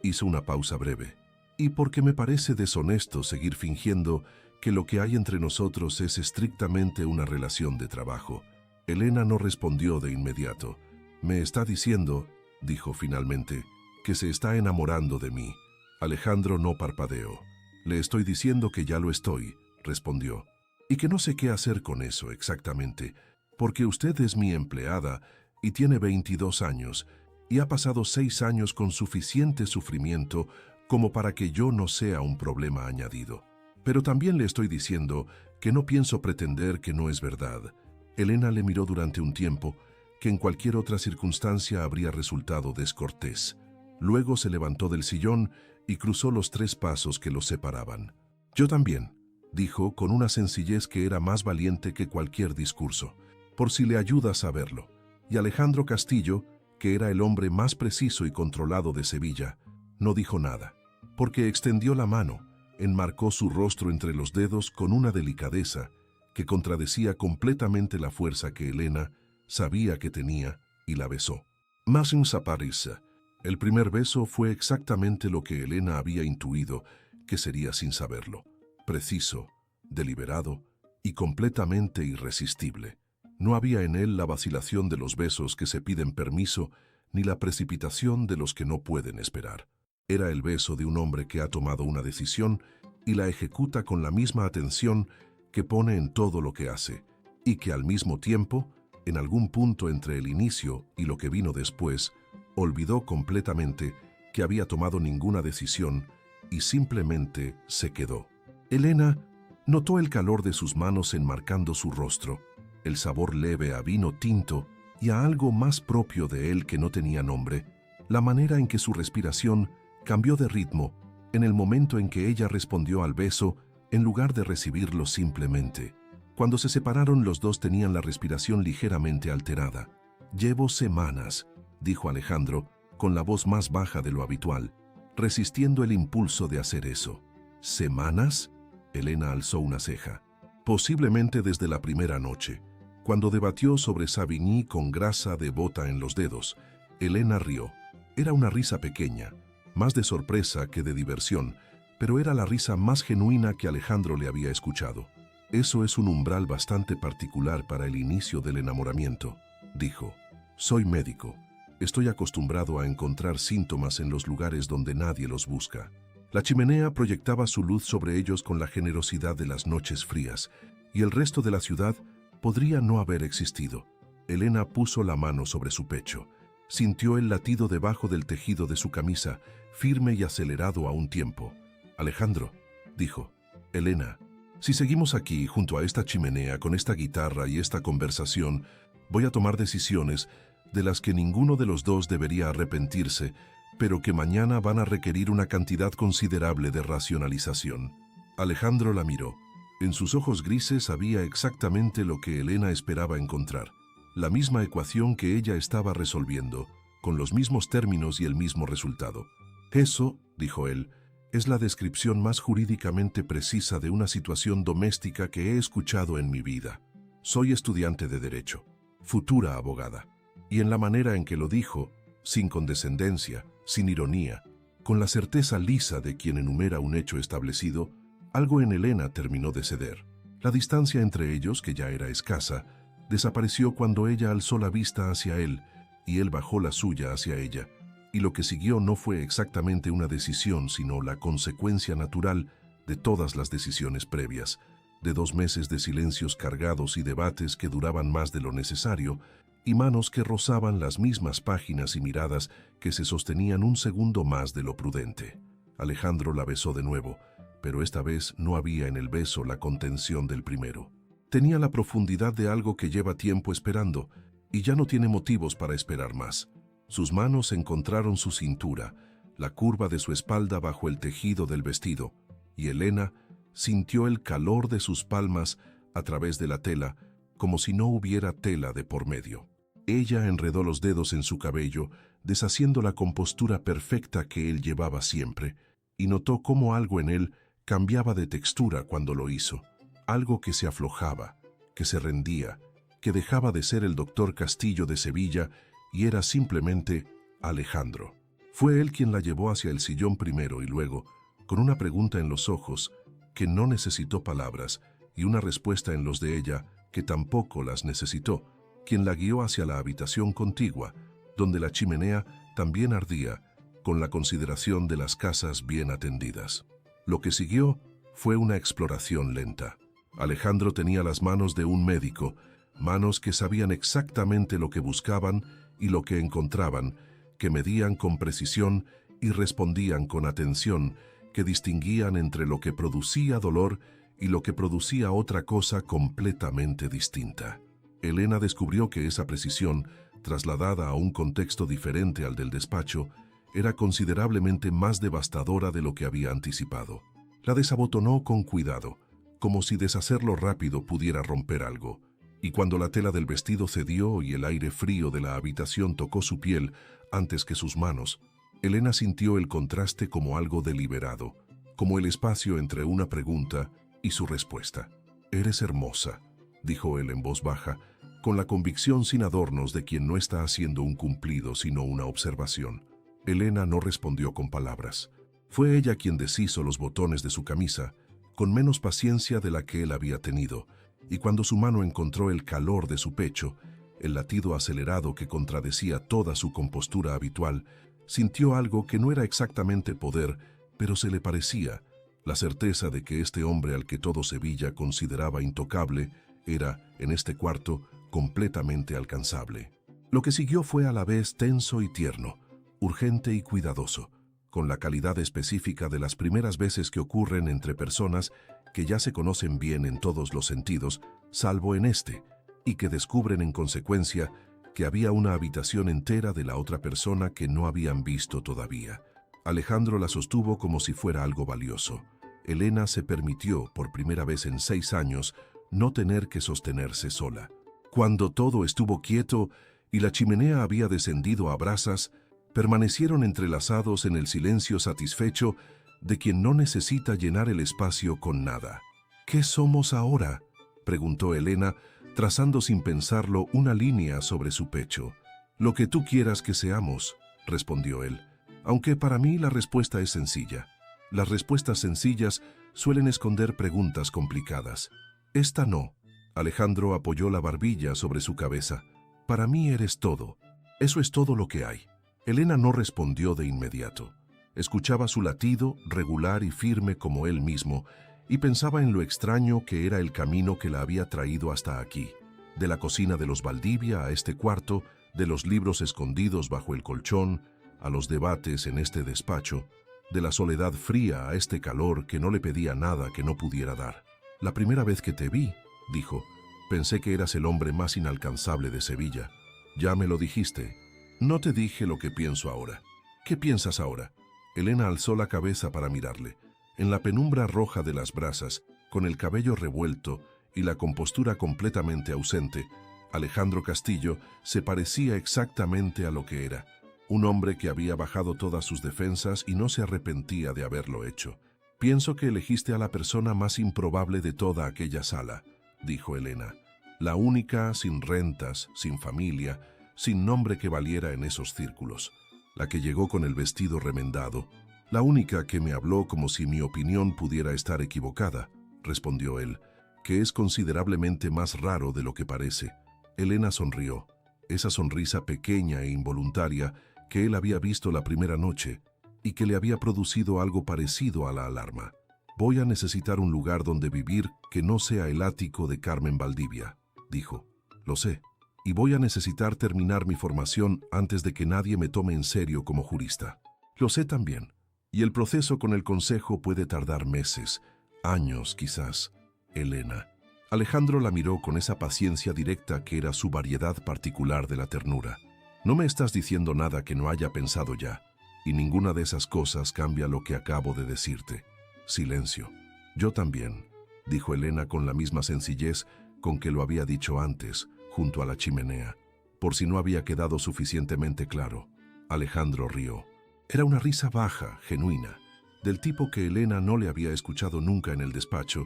S1: Hizo una pausa breve. Y porque me parece deshonesto seguir fingiendo que lo que hay entre nosotros es estrictamente una relación de trabajo. Elena no respondió de inmediato. Me está diciendo, dijo finalmente, que se está enamorando de mí. Alejandro no parpadeó. Le estoy diciendo que ya lo estoy, respondió. y que no sé qué hacer con eso exactamente, porque usted es mi empleada y tiene 22 años y ha pasado 6 años con suficiente sufrimiento como para que yo no sea un problema añadido. Pero también le estoy diciendo que no pienso pretender que no es verdad. Elena le miró durante un tiempo que en cualquier otra circunstancia habría resultado descortés. Luego se levantó del sillón y cruzó los 3 pasos que los separaban. Yo también, dijo con una sencillez que era más valiente que cualquier discurso, por si le ayuda a saberlo. Y Alejandro Castillo, que era el hombre más preciso y controlado de Sevilla, no dijo nada, porque extendió la mano, enmarcó su rostro entre los dedos con una delicadeza que contradecía completamente la fuerza que Elena sabía que tenía y la besó. Más en Saparissa, el primer beso fue exactamente lo que Elena había intuido que sería sin saberlo, preciso, deliberado y completamente irresistible. No había en él la vacilación de los besos que se piden permiso ni la precipitación de los que no pueden esperar. Era el beso de un hombre que ha tomado una decisión y la ejecuta con la misma atención que pone en todo lo que hace, y que al mismo tiempo, en algún punto entre el inicio y lo que vino después, olvidó completamente que había tomado ninguna decisión y simplemente se quedó. Elena notó el calor de sus manos enmarcando su rostro, el sabor leve a vino tinto y a algo más propio de él que no tenía nombre, la manera en que su respiración cambió de ritmo en el momento en que ella respondió al beso en lugar de recibirlo simplemente. Cuando se separaron, los dos tenían la respiración ligeramente alterada. «Llevo semanas», dijo Alejandro, con la voz más baja de lo habitual, resistiendo el impulso de hacer eso. «¿Semanas?», Elena alzó una ceja. «Posiblemente desde la primera noche». Cuando debatió sobre Savigny con grasa de bota en los dedos, Elena rió. Era una risa pequeña, más de sorpresa que de diversión, pero era la risa más genuina que Alejandro le había escuchado. «Eso es un umbral bastante particular para el inicio del enamoramiento», dijo. «Soy médico. Estoy acostumbrado a encontrar síntomas en los lugares donde nadie los busca». La chimenea proyectaba su luz sobre ellos con la generosidad de las noches frías, y el resto de la ciudad podría no haber existido. Elena puso la mano sobre su pecho. Sintió el latido debajo del tejido de su camisa, firme y acelerado a un tiempo. «Alejandro», dijo. «Elena, si seguimos aquí, junto a esta chimenea, con esta guitarra y esta conversación, voy a tomar decisiones de las que ninguno de los dos debería arrepentirse, pero que mañana van a requerir una cantidad considerable de racionalización». Alejandro la miró. En sus ojos grises había exactamente lo que Elena esperaba encontrar. La misma ecuación que ella estaba resolviendo, con los mismos términos y el mismo resultado. «Eso», dijo él, «es la descripción más jurídicamente precisa de una situación doméstica que he escuchado en mi vida. Soy estudiante de Derecho, futura abogada». Y en la manera en que lo dijo, sin condescendencia, sin ironía, con la certeza lisa de quien enumera un hecho establecido, algo en Elena terminó de ceder. La distancia entre ellos, que ya era escasa, desapareció cuando ella alzó la vista hacia él y él bajó la suya hacia ella, y lo que siguió no fue exactamente una decisión, sino la consecuencia natural de todas las decisiones previas, de 2 meses de silencios cargados y debates que duraban más de lo necesario, y manos que rozaban las mismas páginas y miradas que se sostenían un segundo más de lo prudente. Alejandro la besó de nuevo, pero esta vez no había en el beso la contención del primero. Tenía la profundidad de algo que lleva tiempo esperando, y ya no tiene motivos para esperar más. Sus manos encontraron su cintura, la curva de su espalda bajo el tejido del vestido, y Elena sintió el calor de sus palmas a través de la tela, como si no hubiera tela de por medio. Ella enredó los dedos en su cabello, deshaciendo la compostura perfecta que él llevaba siempre, y notó cómo algo en él cambiaba de textura cuando lo hizo. Algo que se aflojaba, que se rendía, que dejaba de ser el doctor Castillo de Sevilla y era simplemente Alejandro. Fue él quien la llevó hacia el sillón primero y luego, con una pregunta en los ojos que no necesitó palabras y una respuesta en los de ella que tampoco las necesitó, quien la guió hacia la habitación contigua, donde la chimenea también ardía, con la consideración de las casas bien atendidas. Lo que siguió fue una exploración lenta. Alejandro tenía las manos de un médico, manos que sabían exactamente lo que buscaban y lo que encontraban, que medían con precisión y respondían con atención, que distinguían entre lo que producía dolor y lo que producía otra cosa completamente distinta. Elena descubrió que esa precisión, trasladada a un contexto diferente al del despacho, era considerablemente más devastadora de lo que había anticipado. La desabotonó con cuidado, como si deshacerlo rápido pudiera romper algo, y cuando la tela del vestido cedió y el aire frío de la habitación tocó su piel antes que sus manos, Elena sintió el contraste como algo deliberado, como el espacio entre una pregunta y su respuesta. «Eres hermosa», dijo él en voz baja, con la convicción sin adornos de quien no está haciendo un cumplido sino una observación. Elena no respondió con palabras. Fue ella quien deshizo los botones de su camisa, con menos paciencia de la que él había tenido, y cuando su mano encontró el calor de su pecho, el latido acelerado que contradecía toda su compostura habitual, sintió algo que no era exactamente poder, pero se le parecía, la certeza de que este hombre al que todo Sevilla consideraba intocable era, en este cuarto, completamente alcanzable. Lo que siguió fue a la vez tenso y tierno, urgente y cuidadoso, con la calidad específica de las primeras veces que ocurren entre personas que ya se conocen bien en todos los sentidos, salvo en este, y que descubren en consecuencia que había una habitación entera de la otra persona que no habían visto todavía. Alejandro la sostuvo como si fuera algo valioso. Elena se permitió, por primera vez en 6 años, no tener que sostenerse sola. Cuando todo estuvo quieto y la chimenea había descendido a brasas, permanecieron entrelazados en el silencio satisfecho de quien no necesita llenar el espacio con nada. «¿Qué somos ahora?», preguntó Elena, trazando sin pensarlo una línea sobre su pecho. «Lo que tú quieras que seamos», respondió él, aunque para mí la respuesta es sencilla. Las respuestas sencillas suelen esconder preguntas complicadas. Esta no. Alejandro apoyó la barbilla sobre su cabeza. «Para mí eres todo. Eso es todo lo que hay». Elena no respondió de inmediato. Escuchaba su latido, regular y firme como él mismo, y pensaba en lo extraño que era el camino que la había traído hasta aquí. De la cocina de los Valdivia a este cuarto, de los libros escondidos bajo el colchón, a los debates en este despacho, de la soledad fría a este calor que no le pedía nada que no pudiera dar. «La primera vez que te vi», dijo, «pensé que eras el hombre más inalcanzable de Sevilla. Ya me lo dijiste. No te dije lo que pienso ahora». «¿Qué piensas ahora?». Elena alzó la cabeza para mirarle. En la penumbra roja de las brasas, con el cabello revuelto y la compostura completamente ausente, Alejandro Castillo se parecía exactamente a lo que era. Un hombre que había bajado todas sus defensas y no se arrepentía de haberlo hecho. «Pienso que elegiste a la persona más improbable de toda aquella sala», dijo Elena. «La única, sin rentas, sin familia, sin nombre que valiera en esos círculos. La que llegó con el vestido remendado. La única que me habló como si mi opinión pudiera estar equivocada», respondió él, «que es considerablemente más raro de lo que parece». Elena sonrió. Esa sonrisa pequeña e involuntaria que él había visto la primera noche y que le había producido algo parecido a la alarma. «Voy a necesitar un lugar donde vivir que no sea el ático de Carmen Valdivia», dijo. «Lo sé. Y voy a necesitar terminar mi formación antes de que nadie me tome en serio como jurista». «Lo sé también. Y el proceso con el consejo puede tardar meses, años quizás». «Elena». Alejandro la miró con esa paciencia directa que era su variedad particular de la ternura. «No me estás diciendo nada que no haya pensado ya, y ninguna de esas cosas cambia lo que acabo de decirte». Silencio. «Yo también», dijo Elena con la misma sencillez con que lo había dicho antes, junto a la chimenea, por si no había quedado suficientemente claro. Alejandro rió. Era una risa baja, genuina, del tipo que Elena no le había escuchado nunca en el despacho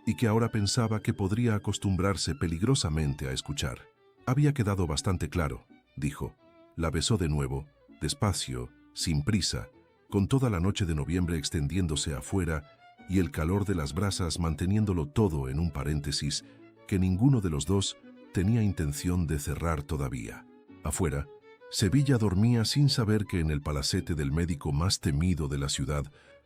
S1: y que ahora pensaba que podría acostumbrarse peligrosamente a escuchar. «Había quedado bastante claro», dijo. La besó de nuevo, despacio, sin prisa, con toda la noche de noviembre extendiéndose afuera y el calor de las brasas manteniéndolo todo en un paréntesis que ninguno de los dos tenía intención de cerrar todavía. Afuera, Sevilla dormía sin saber que en el palacete del médico más temido de la ciudad,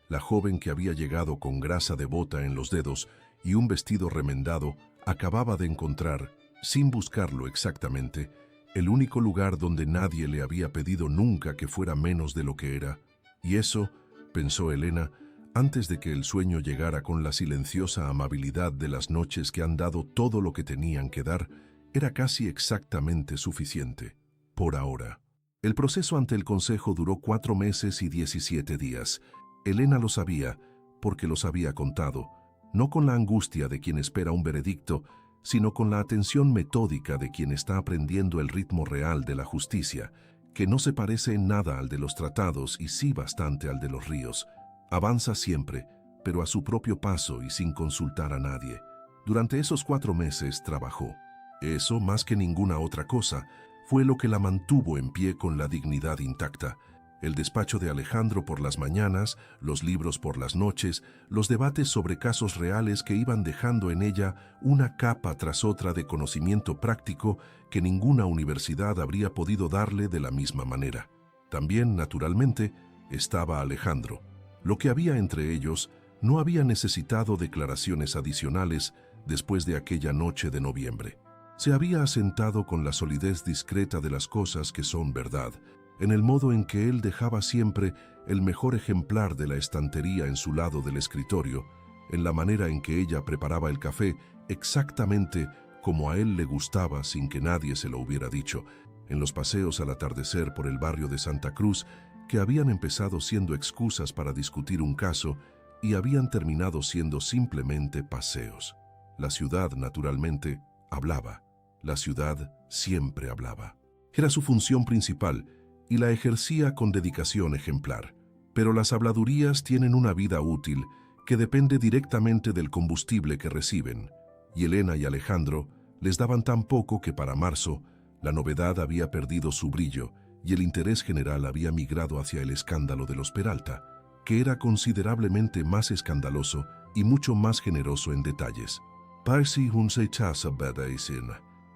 S1: la joven que había llegado con grasa de bota en los dedos y un vestido remendado, acababa de encontrar, sin buscarlo exactamente, el único lugar donde nadie le había pedido nunca que fuera menos de lo que era. Y eso, pensó Elena, antes de que el sueño llegara con la silenciosa amabilidad de las noches que han dado todo lo que tenían que dar, era casi exactamente suficiente, por ahora. El proceso ante el Consejo duró 4 meses y 17 días. Elena lo sabía, porque los había contado, no con la angustia de quien espera un veredicto, sino con la atención metódica de quien está aprendiendo el ritmo real de la justicia, que no se parece en nada al de los tratados y sí bastante al de los ríos. Avanza siempre, pero a su propio paso y sin consultar a nadie. Durante esos 4 meses trabajó. Eso, más que ninguna otra cosa, fue lo que la mantuvo en pie con la dignidad intacta. El despacho de Alejandro por las mañanas, los libros por las noches, los debates sobre casos reales que iban dejando en ella una capa tras otra de conocimiento práctico que ninguna universidad habría podido darle de la misma manera. También, naturalmente, estaba Alejandro. Lo que había entre ellos no había necesitado declaraciones adicionales después de aquella noche de noviembre. Se había asentado con la solidez discreta de las cosas que son verdad, en el modo en que él dejaba siempre el mejor ejemplar de la estantería en su lado del escritorio, en la manera en que ella preparaba el café exactamente como a él le gustaba sin que nadie se lo hubiera dicho, en los paseos al atardecer por el barrio de Santa Cruz, que habían empezado siendo excusas para discutir un caso y habían terminado siendo simplemente paseos. La ciudad, naturalmente, hablaba. La ciudad siempre hablaba. Era su función principal y la ejercía con dedicación ejemplar. Pero las habladurías tienen una vida útil que depende directamente del combustible que reciben, y Elena y Alejandro les daban tan poco que para marzo la novedad había perdido su brillo y el interés general había migrado hacia el escándalo de los Peralta, que era considerablemente más escandaloso y mucho más generoso en detalles.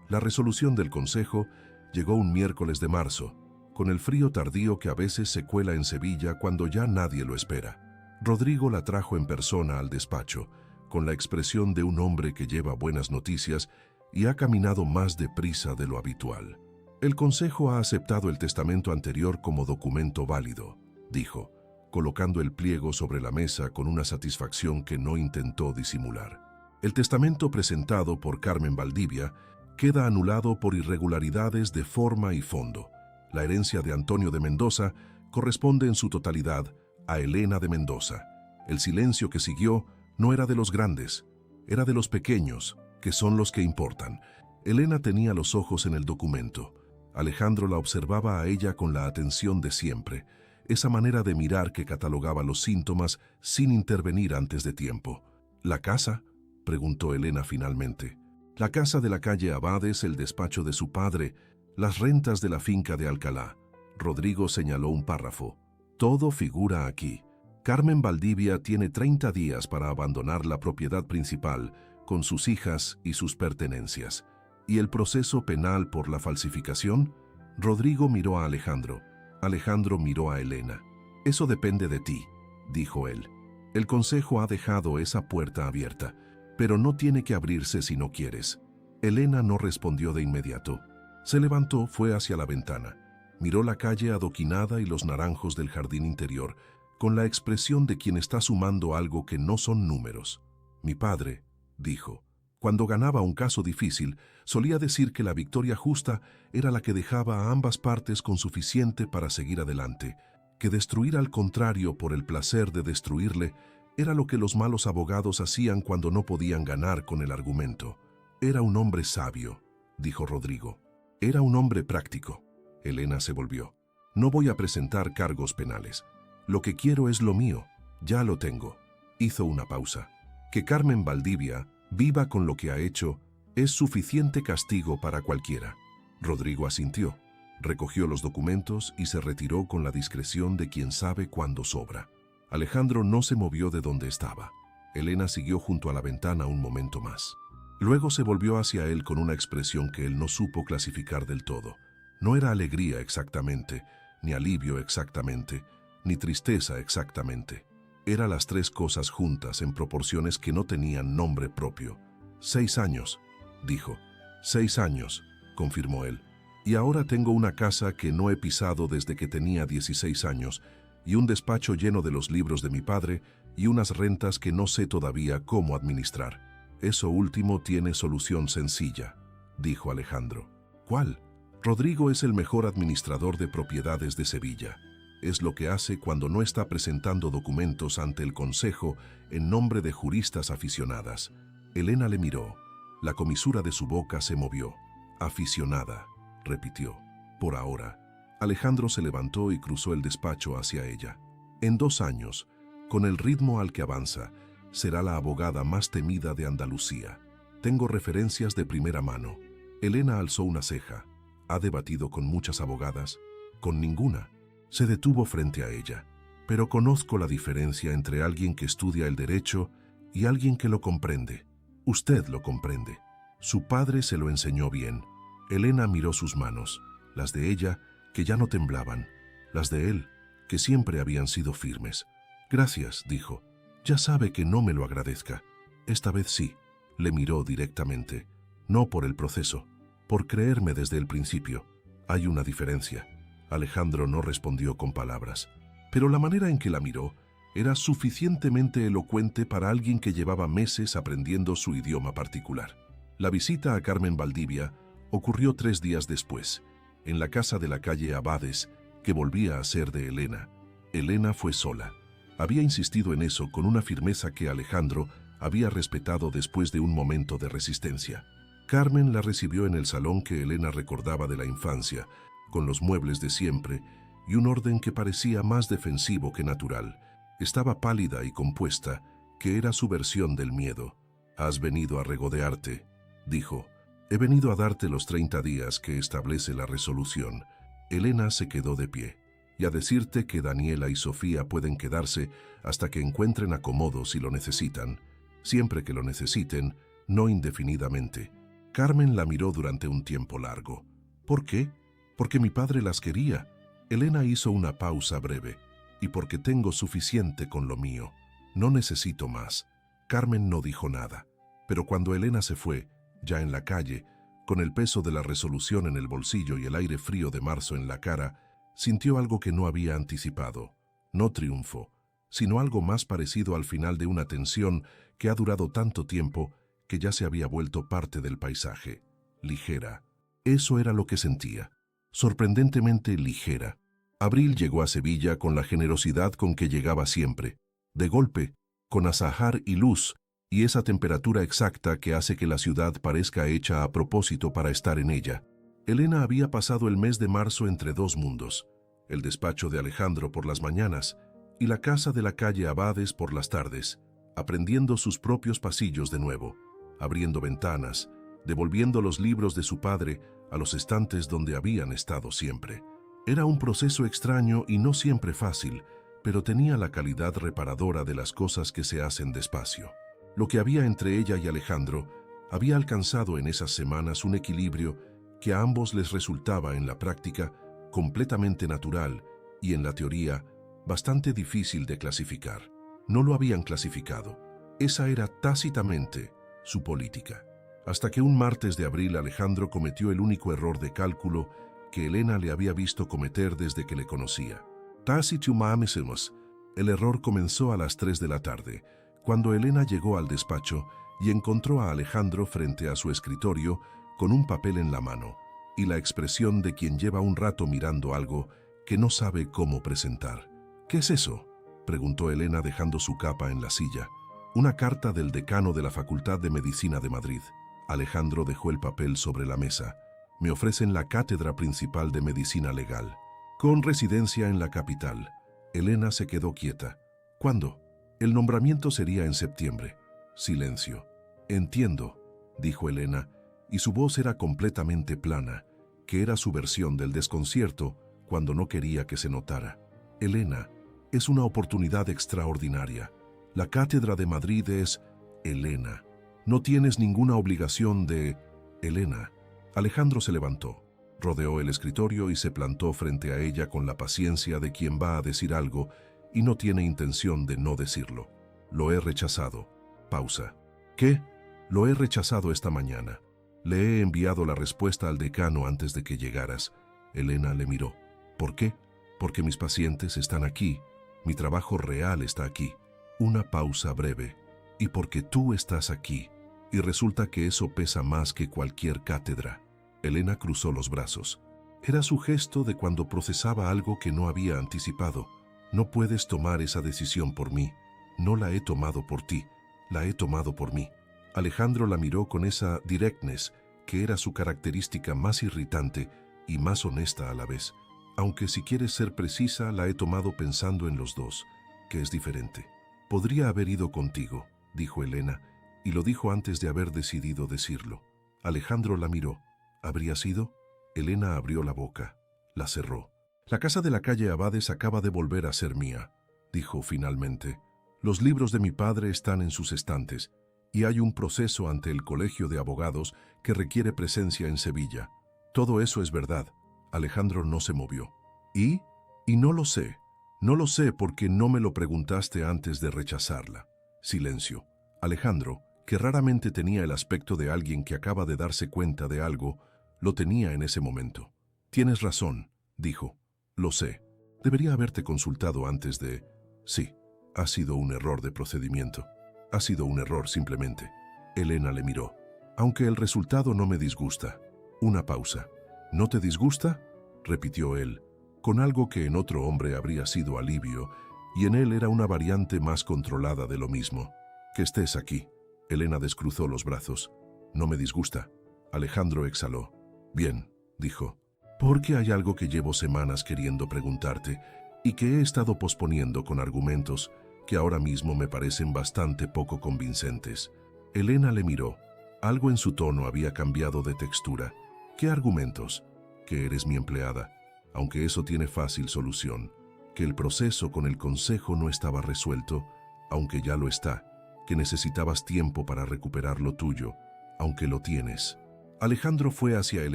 S1: La resolución del Consejo llegó un miércoles de marzo, con el frío tardío que a veces se cuela en Sevilla cuando ya nadie lo espera. Rodrigo la trajo en persona al despacho, con la expresión de un hombre que lleva buenas noticias y ha caminado más deprisa de lo habitual. El Consejo ha aceptado el testamento anterior como documento válido, dijo, colocando el pliego sobre la mesa con una satisfacción que no intentó disimular. El testamento presentado por Carmen Valdivia queda anulado por irregularidades de forma y fondo. La herencia de Antonio de Mendoza corresponde en su totalidad a Elena de Mendoza. El silencio que siguió no era de los grandes, era de los pequeños, que son los que importan. Elena tenía los ojos en el documento. Alejandro la observaba a ella con la atención de siempre, esa manera de mirar que catalogaba los síntomas sin intervenir antes de tiempo. ¿La casa?, preguntó Elena finalmente. La casa de la calle Abades, el despacho de su padre, las rentas de la finca de Alcalá. Rodrigo señaló un párrafo. Todo figura aquí. Carmen Valdivia tiene 30 días para abandonar la propiedad principal, con sus hijas y sus pertenencias. ¿Y el proceso penal por la falsificación? Rodrigo miró a Alejandro. Alejandro miró a Elena. Eso depende de ti, dijo él. El Consejo ha dejado esa puerta abierta, pero no tiene que abrirse si no quieres. Elena no respondió de inmediato. Se levantó, fue hacia la ventana. Miró la calle adoquinada y los naranjos del jardín interior, con la expresión de quien está sumando algo que no son números. Mi padre, dijo, cuando ganaba un caso difícil, solía decir que la victoria justa era la que dejaba a ambas partes con suficiente para seguir adelante, que destruir al contrario por el placer de destruirle era lo que los malos abogados hacían cuando no podían ganar con el argumento. Era un hombre sabio, dijo Rodrigo. Era un hombre práctico. Elena se volvió. No voy a presentar cargos penales. Lo que quiero es lo mío. Ya lo tengo. Hizo una pausa. Que Carmen Valdivia viva con lo que ha hecho es suficiente castigo para cualquiera. Rodrigo asintió. Recogió los documentos y se retiró con la discreción de quien sabe cuándo sobra. Alejandro no se movió de donde estaba. Elena siguió junto a la ventana un momento más. Luego se volvió hacia él con una expresión que él no supo clasificar del todo. No era alegría exactamente, ni alivio exactamente, ni tristeza exactamente. Era las tres cosas juntas en proporciones que no tenían nombre propio. 6 años, dijo. 6 años, confirmó él. Y ahora tengo una casa que no he pisado desde que tenía 16 años, y un despacho lleno de los libros de mi padre, y unas rentas que no sé todavía cómo administrar. Eso último tiene solución sencilla, dijo Alejandro. ¿Cuál? Rodrigo es el mejor administrador de propiedades de Sevilla. Es lo que hace cuando no está presentando documentos ante el consejo en nombre de juristas aficionadas. Elena le miró. La comisura de su boca se movió. Aficionada, repitió. Por ahora. Alejandro se levantó y cruzó el despacho hacia ella. En 2 años, con el ritmo al que avanza, será la abogada más temida de Andalucía. Tengo referencias de primera mano. Elena alzó una ceja. ¿Ha debatido con muchas abogadas? Con ninguna. Se detuvo frente a ella. Pero conozco la diferencia entre alguien que estudia el derecho y alguien que lo comprende. Usted lo comprende. Su padre se lo enseñó bien. Elena miró sus manos, las de ella, que ya no temblaban, las de él, que siempre habían sido firmes. Gracias, dijo. Ya sabe que no me lo agradezca. Esta vez sí. Le miró directamente. No por el proceso, por creerme desde el principio. Hay una diferencia. Alejandro no respondió con palabras, pero la manera en que la miró era suficientemente elocuente para alguien que llevaba meses aprendiendo su idioma particular. La visita a Carmen Valdivia ocurrió 3 días después, en la casa de la calle Abades, que volvía a ser de Elena. Elena fue sola. Había insistido en eso con una firmeza que Alejandro había respetado después de un momento de resistencia. Carmen la recibió en el salón que Elena recordaba de la infancia, con los muebles de siempre y un orden que parecía más defensivo que natural. Estaba pálida y compuesta, que era su versión del miedo. «Has venido a regodearte», dijo. «He venido a darte los 30 días que establece la resolución». Elena se quedó de pie. «Y a decirte que Daniela y Sofía pueden quedarse hasta que encuentren acomodo si lo necesitan. Siempre que lo necesiten, no indefinidamente». Carmen la miró durante un tiempo largo. «¿Por qué?» «Porque mi padre las quería». Elena hizo una pausa breve. «Y porque tengo suficiente con lo mío. No necesito más». Carmen no dijo nada. Pero cuando Elena se fue, ya en la calle, con el peso de la resolución en el bolsillo y el aire frío de marzo en la cara, sintió algo que no había anticipado. No triunfo, sino algo más parecido al final de una tensión que ha durado tanto tiempo que ya se había vuelto parte del paisaje. Ligera. Eso era lo que sentía. Sorprendentemente ligera. Abril llegó a Sevilla con la generosidad con que llegaba siempre. De golpe, con azahar y luz, y esa temperatura exacta que hace que la ciudad parezca hecha a propósito para estar en ella. Elena había pasado el mes de marzo entre 2 mundos, el despacho de Alejandro por las mañanas y la casa de la calle Abades por las tardes, aprendiendo sus propios pasillos de nuevo, abriendo ventanas, devolviendo los libros de su padre a los estantes donde habían estado siempre. Era un proceso extraño y no siempre fácil, pero tenía la calidad reparadora de las cosas que se hacen despacio. Lo que había entre ella y Alejandro había alcanzado en esas semanas un equilibrio que a ambos les resultaba en la práctica completamente natural y en la teoría bastante difícil de clasificar. No lo habían clasificado. Esa era tácitamente su política. Hasta que un martes de abril Alejandro cometió el único error de cálculo que Elena le había visto cometer desde que le conocía. Tácitumamisimus. El error comenzó a las 3 de la tarde, cuando Elena llegó al despacho y encontró a Alejandro frente a su escritorio con un papel en la mano y la expresión de quien lleva un rato mirando algo que no sabe cómo presentar. «¿Qué es eso?», preguntó Elena dejando su capa en la silla. «Una carta del decano de la Facultad de Medicina de Madrid». Alejandro dejó el papel sobre la mesa. «Me ofrecen la cátedra principal de Medicina Legal, con residencia en la capital». Elena se quedó quieta. «¿Cuándo?» «El nombramiento sería en septiembre». Silencio. «Entiendo», dijo Elena, y su voz era completamente plana, que era su versión del desconcierto cuando no quería que se notara. «Elena, es una oportunidad extraordinaria. La cátedra de Madrid es... Elena, no tienes ninguna obligación de... Elena». Alejandro se levantó, rodeó el escritorio y se plantó frente a ella con la paciencia de quien va a decir algo y no tiene intención de no decirlo. Lo he rechazado. Pausa. ¿Qué? Lo he rechazado esta mañana. Le he enviado la respuesta al decano antes de que llegaras. Elena le miró. ¿Por qué? Porque mis pacientes están aquí. Mi trabajo real está aquí. Una pausa breve. Y porque tú estás aquí. Y resulta que eso pesa más que cualquier cátedra. Elena cruzó los brazos. Era su gesto de cuando procesaba algo que no había anticipado. No puedes tomar esa decisión por mí. No la he tomado por ti. La he tomado por mí. Alejandro la miró con esa directness que era su característica más irritante y más honesta a la vez. Aunque si quieres ser precisa, la he tomado pensando en los dos, que es diferente. Podría haber ido contigo, dijo Elena, y lo dijo antes de haber decidido decirlo. Alejandro la miró. ¿Habrías ido? Elena abrió la boca. La cerró. La casa de la calle Abades acaba de volver a ser mía, dijo finalmente. Los libros de mi padre están en sus estantes, y hay un proceso ante el Colegio de Abogados que requiere presencia en Sevilla. Todo eso es verdad. Alejandro no se movió. ¿Y? Y no lo sé. No lo sé porque no me lo preguntaste antes de rechazarla. Silencio. Alejandro, que raramente tenía el aspecto de alguien que acaba de darse cuenta de algo, lo tenía en ese momento. Tienes razón, dijo. Lo sé. Debería haberte consultado antes de... Sí, ha sido un error de procedimiento. Ha sido un error simplemente. Elena le miró. Aunque el resultado no me disgusta. Una pausa. ¿No te disgusta? Repitió él, con algo que en otro hombre habría sido alivio, y en él era una variante más controlada de lo mismo. Que estés aquí. Elena descruzó los brazos. No me disgusta. Alejandro exhaló. Bien, dijo. Porque hay algo que llevo semanas queriendo preguntarte y que he estado posponiendo con argumentos que ahora mismo me parecen bastante poco convincentes. Elena le miró. Algo en su tono había cambiado de textura. ¿Qué argumentos? Que eres mi empleada, aunque eso tiene fácil solución. Que el proceso con el consejo no estaba resuelto, aunque ya lo está. Que necesitabas tiempo para recuperar lo tuyo, aunque lo tienes. Alejandro fue hacia el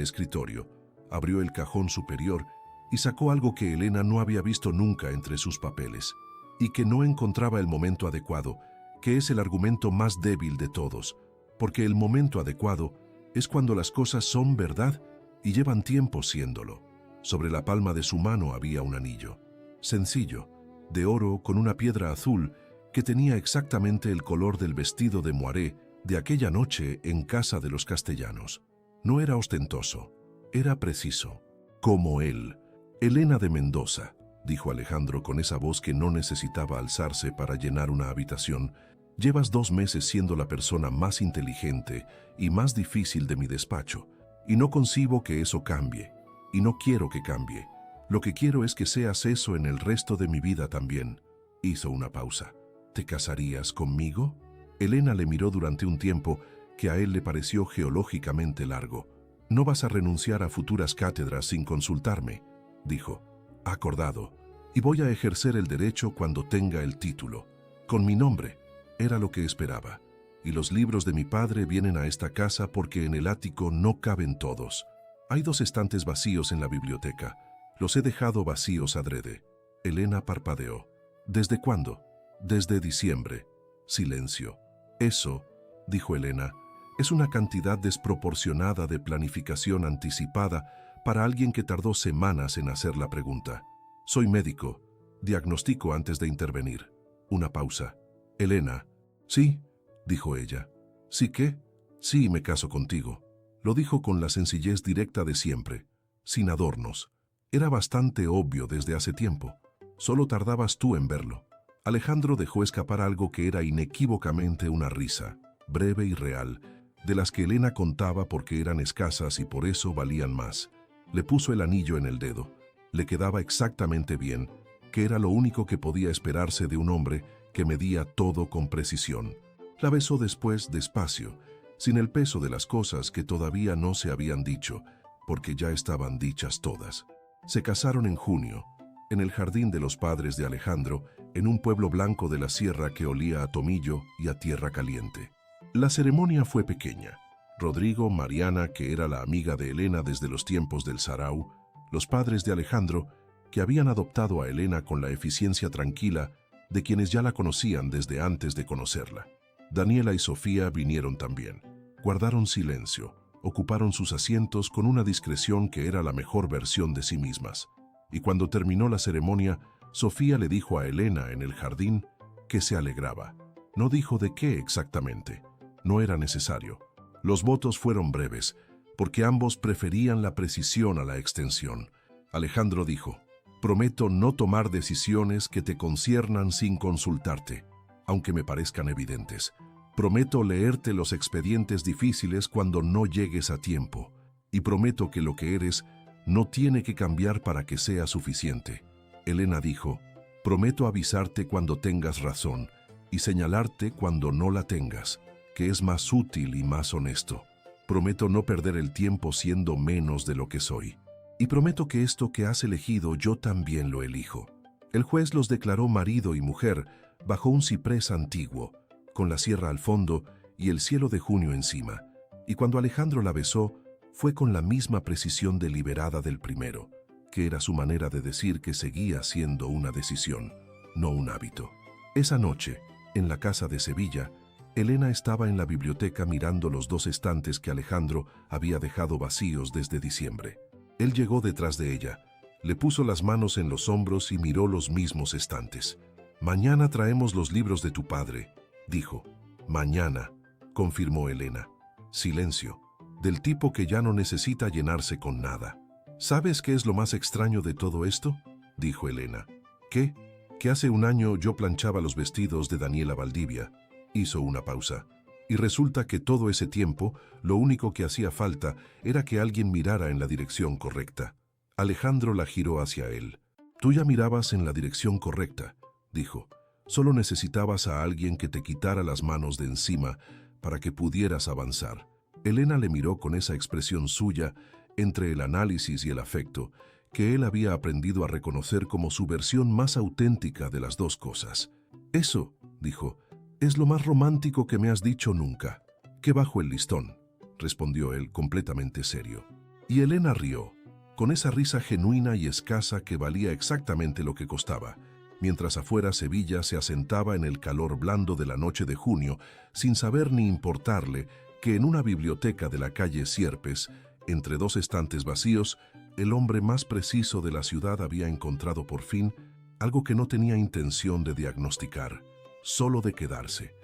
S1: escritorio, abrió el cajón superior y sacó algo que Elena no había visto nunca entre sus papeles, y que no encontraba el momento adecuado, que es el argumento más débil de todos, porque el momento adecuado es cuando las cosas son verdad y llevan tiempo siéndolo. Sobre la palma de su mano había un anillo, sencillo, de oro con una piedra azul que tenía exactamente el color del vestido de moiré de aquella noche en casa de los castellanos. No era ostentoso, era preciso, como él. Elena de Mendoza, dijo Alejandro con esa voz que no necesitaba alzarse para llenar una habitación, llevas 2 meses siendo la persona más inteligente y más difícil de mi despacho, y no concibo que eso cambie, y no quiero que cambie. Lo que quiero es que seas eso en el resto de mi vida también. Hizo una pausa. ¿Te casarías conmigo? Elena le miró durante un tiempo que a él le pareció geológicamente largo. No vas a renunciar a futuras cátedras sin consultarme, dijo. Acordado. Y voy a ejercer el derecho cuando tenga el título. Con mi nombre. Era lo que esperaba. Y los libros de mi padre vienen a esta casa porque en el ático no caben todos. Hay 2 estantes vacíos en la biblioteca. Los he dejado vacíos adrede. Elena parpadeó. ¿Desde cuándo? Desde diciembre. Silencio. Eso, dijo Elena, es una cantidad desproporcionada de planificación anticipada para alguien que tardó semanas en hacer la pregunta. Soy médico. Diagnostico antes de intervenir. Una pausa. Elena. Sí, dijo ella. ¿Sí qué? Sí, me caso contigo. Lo dijo con la sencillez directa de siempre, sin adornos. Era bastante obvio desde hace tiempo. Solo tardabas tú en verlo. Alejandro dejó escapar algo que era inequívocamente una risa, breve y real, de las que Elena contaba porque eran escasas y por eso valían más. Le puso el anillo en el dedo. Le quedaba exactamente bien, que era lo único que podía esperarse de un hombre que medía todo con precisión. La besó después despacio, sin el peso de las cosas que todavía no se habían dicho, porque ya estaban dichas todas. Se casaron en junio, en el jardín de los padres de Alejandro, en un pueblo blanco de la sierra que olía a tomillo y a tierra caliente. La ceremonia fue pequeña. Rodrigo, Mariana, que era la amiga de Elena desde los tiempos del sarau, los padres de Alejandro, que habían adoptado a Elena con la eficiencia tranquila de quienes ya la conocían desde antes de conocerla. Daniela y Sofía vinieron también. Guardaron silencio, ocuparon sus asientos con una discreción que era la mejor versión de sí mismas. Y cuando terminó la ceremonia, Sofía le dijo a Elena en el jardín que se alegraba. No dijo de qué exactamente. No era necesario. Los votos fueron breves, porque ambos preferían la precisión a la extensión. Alejandro dijo: prometo no tomar decisiones que te conciernan sin consultarte, aunque me parezcan evidentes. Prometo leerte los expedientes difíciles cuando no llegues a tiempo. Y prometo que lo que eres no tiene que cambiar para que sea suficiente. Elena dijo: prometo avisarte cuando tengas razón y señalarte cuando no la tengas, que es más útil y más honesto. Prometo no perder el tiempo siendo menos de lo que soy. Y prometo que esto que has elegido yo también lo elijo. El juez los declaró marido y mujer bajo un ciprés antiguo, con la sierra al fondo y el cielo de junio encima. Y cuando Alejandro la besó, fue con la misma precisión deliberada del primero, que era su manera de decir que seguía siendo una decisión, no un hábito. Esa noche, en la casa de Sevilla, Elena estaba en la biblioteca mirando los dos estantes que Alejandro había dejado vacíos desde diciembre. Él llegó detrás de ella, le puso las manos en los hombros y miró los mismos estantes. «Mañana traemos los libros de tu padre», dijo. «Mañana», confirmó Elena. Silencio, del tipo que ya no necesita llenarse con nada. «¿Sabes qué es lo más extraño de todo esto?», dijo Elena. «¿Qué? Que hace un año yo planchaba los vestidos de Daniela Valdivia». Hizo una pausa. «Y resulta que todo ese tiempo, lo único que hacía falta era que alguien mirara en la dirección correcta». Alejandro la giró hacia él. «Tú ya mirabas en la dirección correcta», dijo. «Solo necesitabas a alguien que te quitara las manos de encima para que pudieras avanzar». Elena le miró con esa expresión suya, entre el análisis y el afecto, que él había aprendido a reconocer como su versión más auténtica de las dos cosas. «Eso», dijo, «es lo más romántico que me has dicho nunca». «Que bajo el listón», respondió él completamente serio. Y Elena rió, con esa risa genuina y escasa que valía exactamente lo que costaba, mientras afuera Sevilla se asentaba en el calor blando de la noche de junio, sin saber ni importarle que en una biblioteca de la calle Sierpes, entre dos estantes vacíos, el hombre más preciso de la ciudad había encontrado por fin algo que no tenía intención de diagnosticar, solo de quedarse.